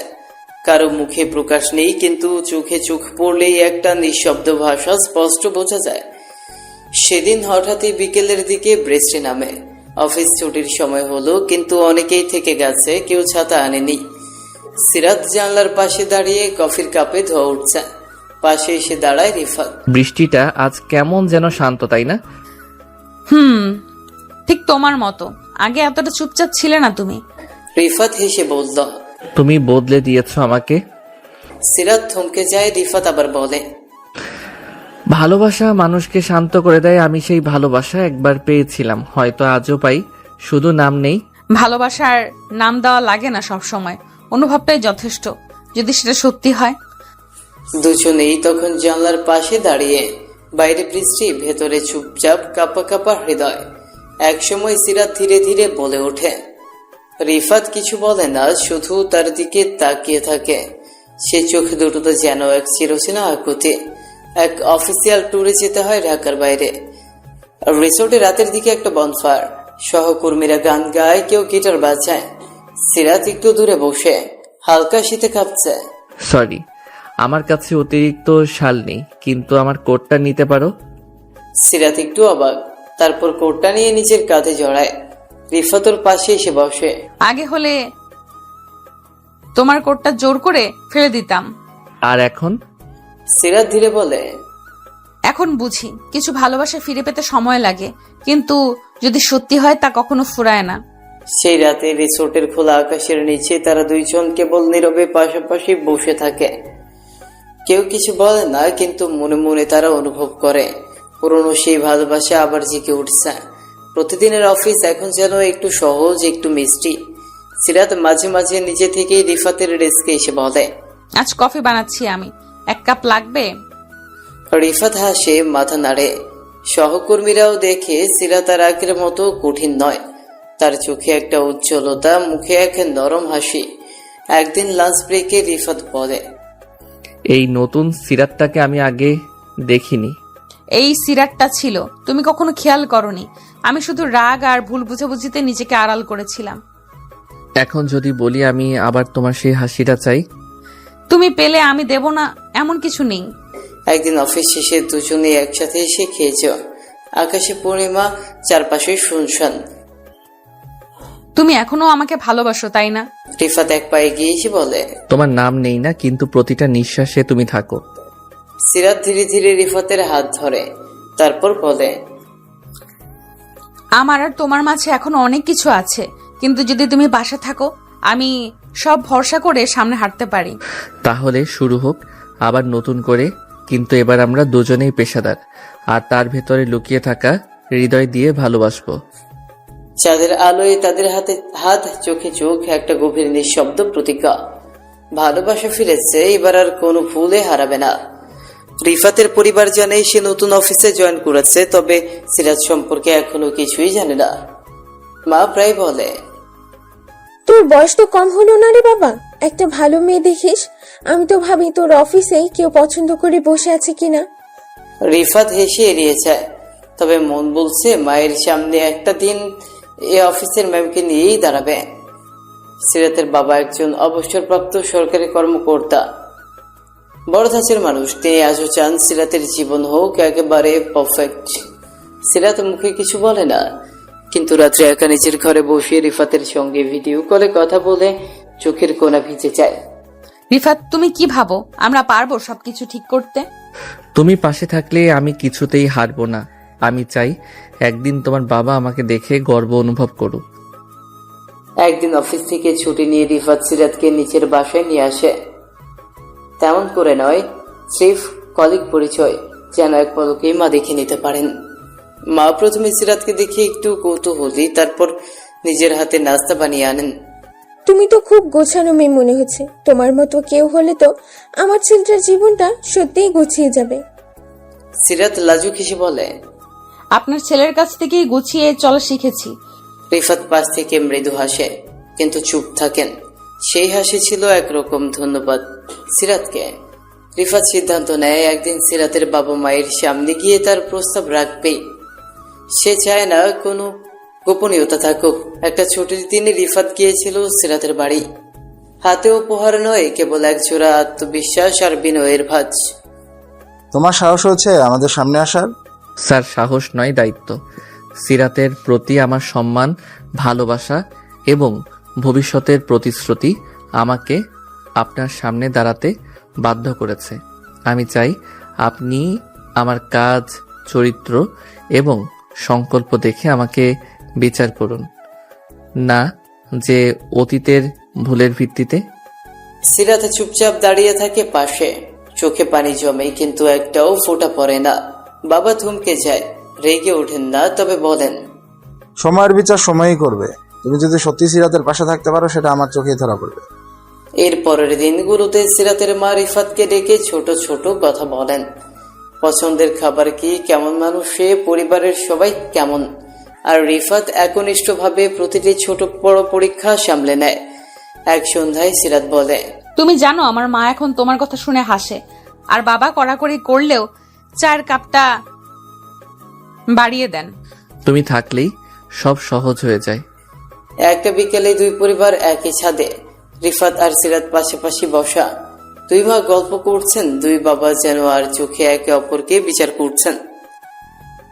কারো মুখে প্রকাশ নেই, কিন্তু চোখে চোখ পড়লেই একটা নিঃশব্দ ভাষা স্পষ্ট বোঝা যায়। সেদিন হঠাৎই বিকেলের দিকে বৃষ্টি নামে। অফিস ছুটির সময় হলো, কিন্তু অনেকেই থেকে গেছে, কেউ ছাতা আনেনি। সিরাত জানলার পাশে দাঁড়িয়ে কফির কাপে ধোয়া উঠছে। পাশে এসে দাঁড়ায় রিফাত। বৃষ্টিটা আজ কেমন যেন শান্ত, তাই না? ঠিক তোমার মতো। আগে এতটা চুপচাপ ছিলে না তুমি। রিফাত হেসে বলল। তুমি বদলে দিয়েছো আমাকে। সিরাত থমকে যায়, রিফাত আবার বলে, ভালোবাসা মানুষকে শান্ত করে দেয়। আমি সেই ভালোবাসা একবার পেয়েছিলাম, হয়তো আজও পাই, শুধু নাম নেই। ভালোবাসার নাম দেওয়া লাগে না সব সময়, অনুভবটাই যথেষ্ট, যদি সেটা সত্যি হয়। দুজনেই তখন জানলার পাশে দাঁড়িয়ে। বাইরে বৃষ্টি, ভেতরে চুপচাপ কাঁপা কাঁপা হৃদয়। একসময় সিরাত ধীরে ধীরে বলে ওঠে। রিফাত কিছু বলে না, শুধু তার দিকে তাকিয়ে থাকে। সে চোখ দুটোতে যেন এক চিরচেনা আকুতি। এক অফিসিয়াল ট্যুরে যেতে হয় ঢাকার বাইরে। রিসোর্টে রাতের দিকে একটা বনফায়ার, সহকর্মীরা গান গায়, কেউ গিটার বাজায়। সিরাত একটু দূরে বসে হালকা শীতে কাঁপছে। সরি, আমার কাছে অতিরিক্ত শাল নেই, কিন্তু আমার কোটটা নিতে পারো? সিরাত একটু অবাক, তারপর কোটটা নিয়ে নিজের কাঁধে জড়ায়। রিফাতর পাশে এসে বসে। আগে হলে তোমার কোটটা জোর করে ফেলে দিতাম। আর এখন? সিরাত ধীরে বলে, এখন বুঝি কিছু ভালোবাসা ফিরে পেতে সময় লাগে, কিন্তু যদি সত্যি হয় তা কখনো ফুরায় না। সেই রাতে রিসোর্টের খোলা আকাশের নিচে তারা দুইজন কেবল নীরবে পাশাপাশি বসে থাকে। কেউ কিছু বলে না, কিন্তু মনে মনে তারা অনুভব করে পুরনো সেই ভালোবাসা আবার জেগে উঠছে। প্রতিদিনের অফিস এখন যেন একটু সহজ, একটু মিষ্টি। সিরাত মাঝে মাঝে নিজে থেকেই রিফাতের ডেস্কে এসে বলে, আজ কফি বানাচ্ছি আমি, 1 কাপ লাগবে? রিফাত হাসে, মাথা নাড়ে। সহকর্মীরাও দেখে সিরাত আর আগের মতো কঠিন নয়। তার চোখে একটা উজ্জ্বলতা, মুখে এক নরম হাসি। একদিন লাঞ্চ ব্রেকে রিফাত বলে, এই নতুন সিরাতটাকে আমি আগে দেখিনি। এই সিরাটটা ছিল, তুমি কখনো খেয়াল করনি। আমি শুধু রাগ আর ভুল বুঝাবুঝিতে নিজেকে আড়াল করেছিলাম। এখন যদি বলি আমি আবার তোমার সেই হাসিটা চাই? তুমি পেলে আমি দেব না এমন কিছু নেই। একদিন অফিস শেষে দুজনে একসাথে এসে খেয়েছ। আকাশে পূর্ণিমা, চারপাশে শুনশান। তুমি এখনো আমাকে ভালোবাসো, তাই না? রিফাত এক পায়ে গিয়ে এসে বলে, তোমার নাম নেই না, কিন্তু প্রতিটা নিঃশ্বাসে তুমি থাকো। সিরাত ধীরে ধীরে রিফাতের হাত ধরে, তারপর বলে, আমার আর তোমার মাঝে এখনো অনেক কিছু আছে, কিন্তু যদি তুমি বাসা থাকো, আমি সব ভরসা করে সামনে হাঁটতে পারি। তাহলে শুরু হোক আবার নতুন করে, কিন্তু এবার আমরা দুজনেই পেশাদার, আর তার ভেতরে লুকিয়ে থাকা হৃদয় দিয়ে ভালোবাসবো। চাঁদের আলোয় তাদের হাতে হাত, চোখে চোখ, একটা গভীর নিঃশব্দ প্রতিজ্ঞা। ভালোবাসা ফিরেছে, এবার আর কোনো ভুলে হারাবে না। রিফাতের পরিবার জানে সে নতুন অফিসে জয়েন করেছে, তবে সিরাজ সম্পর্কে এখনো কিছুই জানে না। মা প্রায় বলে, তোর বয়স তো কম হলো না রে বাবা, একটা ভালো মেয়ে দেখিস। আমি তো ভাবি তোর অফিসেই কেউ পছন্দ করে বসে আছে কিনা। রিফাত হেসে এড়িয়ে যায়, তবে মন বলছে মায়ের সামনে একটা দিন এ অফিসের ম্যামকে নিয়েই দাঁড়াবে। সিরাতের বাবা একজন অবসরপ্রাপ্ত সরকারি কর্মকর্তা, বড় ধাঁচের মানুষ। তিনি আজও চান সিরাতের জীবন হোক একেবারে পারফেক্ট। সিরাত মুখে কিছু বলে না, কিন্তু রাত্রে একা নিজের ঘরে বসে রিফাতের সঙ্গে ভিডিও কলে কথা বলে চোখের কোনা ভিজে যায়। রিফাত, তুমি কি ভাবো আমরা পারবো সবকিছু ঠিক করতে? তুমি পাশে থাকলে আমি কিছুতেই হারবো না। আমি চাই একদিন তোমার বাবা আমাকে দেখে গর্ব অনুভব করুক। একদিন অফিস থেকে ছুটি নিয়ে রিফাত সিরাতকে নিচের বাসায় নিয়ে আসে। তেমন করে নয়, স্রেফ কলিগ পরিচয়, যেন এক পলকেই মা দেখে নিতে পারেন। মা প্রথমে সিরাতকে দেখে একটু কৌতূহলী, তারপর নিজের হাতে নাস্তা বানিয়ে আনেন। তুমি তো খুব গোছানো মেয়ে মনে হচ্ছে। তোমার মতো কেউ হলে তো আমার ছেলেটার জীবনটা সত্যিই গুছিয়ে যাবে। সিরাত লাজুক হেসে বলে, আপনার ছেলের কাছ থেকেই গুছিয়ে চলা শিখেছি। রিফাত পাশ থেকে মৃদু হাসে, কিন্তু চুপ থাকেন। সেই হাসি ছিল একরকম ধন্যবাদ সিরাতকে। রিফাত সিদ্ধান্ত নেয় একদিন সিরাতের বাবা মায়ের সামনে গিয়ে তার প্রস্তাব রাখবেই। সে চায় না কোনো গোপনীয়তা থাকুক। একটা ছুটির দিনে রিফাত গিয়েছিল সিরাতের বাড়ি। হাতে উপহার নয়, কেবল একজোড়া আত্মবিশ্বাস আর বিনয়ের ভাঁজ। তোমার সাহস হচ্ছে আমাদের সামনে আসার? স্যার, সাহস নয়, দায়িত্ব। সিরাতের প্রতি আমার সম্মান, ভালোবাসা এবং ভবিষ্যতের প্রতিশ্রুতি আমাকে আপনার সামনে দাঁড়াতে বাধ্য করেছে। আমি চাই আপনি আমার কাজ, চরিত্র এবং সংকল্প দেখে আমাকে বিচার করুন, না যে অতীতের ভুলের ভিত্তিতে। সিরাত চুপচাপ দাঁড়িয়ে থাকে পাশে, চোখে পানি জমে কিন্তু একটাও ফোঁটা পড়ে না। বাবা থমকে যায়, রেগে ওঠেন না, তবে বলেন, সময়ের বিচার সময়ই করবে। তুমি যদি সত্যি সিরাতের পাশে থাকতে পারো সেটা আমার চোখেই ধরা পড়বে। এর পরের দিনগুলোতে সিরাতের মা রিফাতকে ডেকে ছোট ছোট কথা বলেন। পছন্দের খাবার কি, কেমন মানুষ সে, পরিবারের সবাই কেমন। আর রিফাত একনিষ্ঠভাবে প্রতিটি ছোট বড় পরীক্ষা সামলে নেয়। এক সন্ধ্যায় সিরাত বলে, তুমি জানো আমার মা এখন তোমার কথা শুনে হাসে, আর বাবা কড়াকড়ি করলেও চায়ের কাপটা বাড়িয়ে দেন। তুমি থাকলেই সব সহজ হয়ে যায়। একটা বিকেলে দুই পরিবার একই ছাদে, রিফাত আর সিরাত পাশাপাশি বসা। দুই মা গল্প করছেন, দুই বাবা যেন আর চোখে একে অপরকে বিচার করছেন।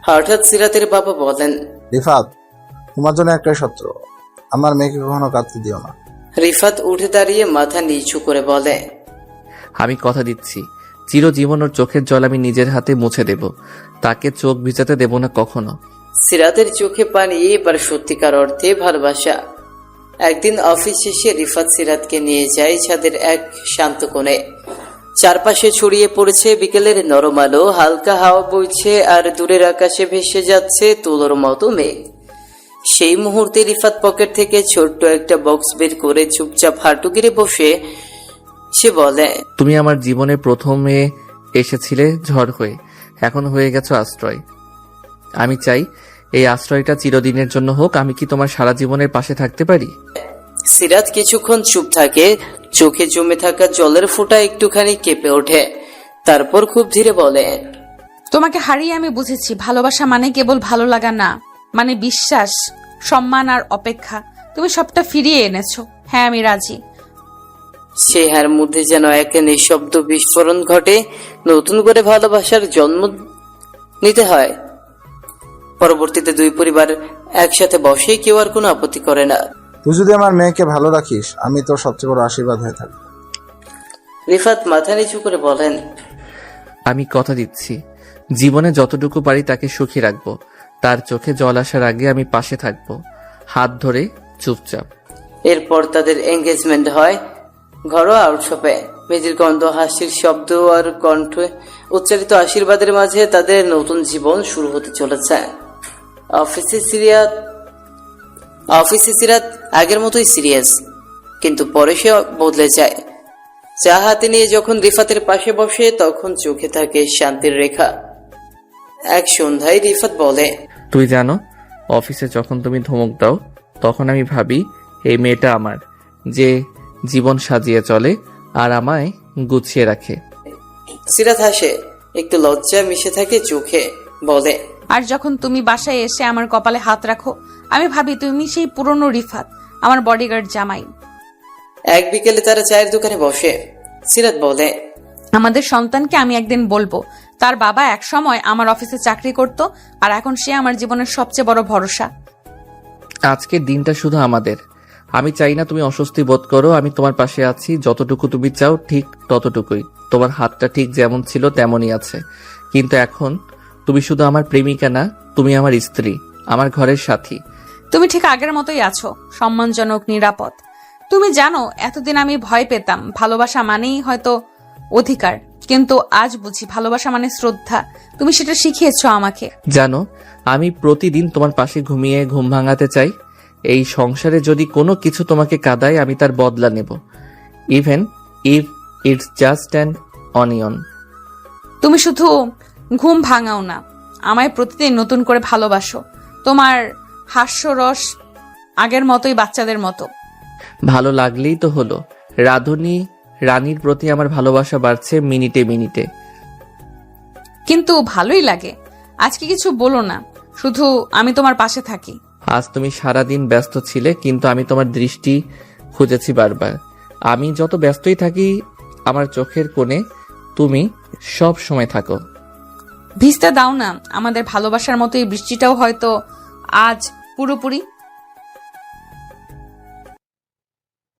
হঠাৎ সিরাতের বাবা বলেন, রিফাত, তোমার জন্য একটাই সত্য, আমার মেয়েকে কখনো কাঁদতে দিও না। রিফাত উঠে দাঁড়িয়ে মাথা নিচু করে বলে, আমি কথা দিচ্ছি, চিরজীবন ওর চোখের জল আমি নিজের হাতে মুছে দেব। তাকে চোখ ভিজাতে দেব না কখনো। সিরাতের চোখে পানি, এবার সত্যিকার অর্থে ভালোবাসা। একদিন অফিস শেষে রিফাত সিরাতকে নিয়ে যায় ছাদের এক শান্ত কোণে। চারপাশে ছড়িয়ে পড়েছে বিকেলের নরম আলো, হালকা হাওয়া বইছে আর দূরের আকাশে ভেসে যাচ্ছে তুলোর মতো মেঘ। সেই মুহূর্তে রিফাত পকেট থেকে ছোট্ট একটা বক্স বের করে চুপচাপ হাঁটু গেড়ে বসে সে বলে, তুমি আমার জীবনে প্রথমে এসেছিলে ঝড় হয়ে, এখন হয়ে গেছো আশ্রয়। আমি চাই এই আশ্রয়টা চিরদিনের জন্য হোক। আমি কি তোমার সারা জীবনের পাশে থাকতে পারি? সিরাত কিছুক্ষণ চুপ থাকে, চোখে জমে থাকা জলের ফোঁটা একটুখানি কেঁপে ওঠে। তারপর খুব ধীরে বলে, তোমাকে হারিয়ে আমি বুঝেছি ভালোবাসা মানে কেবল ভালো লাগা না, মানে বিশ্বাস, সম্মান আর অপেক্ষা। তুমি সবটা ফিরিয়ে এনেছো। হ্যাঁ, আমি রাজি। সে হার মধ্যে যেন এক নিঃশব্দ বিস্ফোরণ ঘটে। নতুন করে ভালোবাসার জন্ম নিতে হয়। পরবর্তীতে দুই পরিবার একসাথে বসে, কেউ আর কোনো আপত্তি করে না। তুই যদি আমার মেয়েকে ভালো রাখিস, আমি তোর সবচেয়ে বড় আশীর্বাদ হয়ে থাকবো। রিফাত মাথা নিচু করে বলেন, আমি কথা দিচ্ছি, জীবনে যতটুকু পারি তাকে সুখী রাখবো। তার চোখে জল আসার আগে আমি পাশে থাকবো, হাত ধরে চুপচাপ। এরপর তাদের এঙ্গেজমেন্ট হয় ঘরোয়া আউটশপে। মেয়েদের গন্ধ, হাসির শব্দ আর কণ্ঠে উচ্চারিত আশীর্বাদের মাঝে তাদের নতুন জীবন শুরু হতে চলেছে। অফিসে সিরাত আগের মতোই সিরিয়াস, কিন্তু পরে সে বদলে যায়। চা হাতে নিয়ে যখন রিফাতের পাশে বসে, তখন চোখে থাকে শান্তির রেখা। এক সন্ধ্যায় রিফাত বলে, তুই জানো, অফিসে যখন তুমি ধমক দাও তখন আমি ভাবি এই মেয়েটা আমার, যে জীবন সাজিয়ে চলে আর আমায় গুছিয়ে রাখে। সিরাত হাসে, একটু লজ্জা মিশে থাকে চোখে, বলে, আর যখন তুমি বাসায় এসে আমার কপালে হাত রাখো, আমি ভাবি তুমি সেই পুরনো রিফাত, আমার বডিগার্ড জামাই। এক বিকেলে তারা চায়ের দোকানে বসে। সিরাত বলে, আমাদের সন্তানকে আমি একদিন বলবো তার বাবা এক সময় আমার অফিসে চাকরি করত, আর এখন সে আমার জীবনের সবচেয়ে বড় ভরসা। আজকের দিনটা শুধু আমাদের। আমি চাই না তুমি অস্বস্তি বোধ করো। আমি তোমার পাশে আছি, যতটুকু তুমি চাও ঠিক ততটুকুই। তোমার হাতটা ঠিক যেমন ছিল তেমনই আছে, কিন্তু এখন তুমি শুধু আমার প্রেমিকা না, তুমি আমার স্ত্রী, আমার ঘরের সাথী। তুমি ঠিক আগের মতোই আছো, সম্মানজনক, নিরাপদ। তুমি জানো এতদিন আমি ভয় পেতাম, ভালোবাসা মানেই হয়তো অধিকার, কিন্তু আজ বুঝি ভালোবাসা মানে শ্রদ্ধা। তুমি সেটা শিখিয়েছো আমাকে। জানো, আমি প্রতিদিন তোমার পাশে ঘুমিয়ে ঘুম ভাঙাতে চাই। এই সংসারে যদি কোনো কিছু তোমাকে কাঁদায়, আমি তার বদলা নেব, even if it's just an onion. তুমি শুধু ঘুম ভাঙাও না, আমায় প্রতিদিন নতুন করে ভালোবাসো। তোমার হাস্যরস আগের মতোই, বাচ্চাদের মতো। ভালো লাগলেই তো হলো। রানীর প্রতি আমার ভালোবাসা বাড়ছে মিনিটে মিনিটে। কিন্তু ভালোই লাগে। আজকে কিছু বলো না, শুধু আমি তোমার পাশে থাকি। আজ তুমি সারাদিন ব্যস্ত ছিলে, কিন্তু আমি তোমার দৃষ্টি খুঁজেছি বারবার। আমি যত ব্যস্তই থাকি, আমার চোখের কোণে তুমি সব সময় থাকো। ভিজতে দাও না, আমাদের ভালোবাসার মতো এই বৃষ্টিটাও হয়তো আজ পুরোপুরি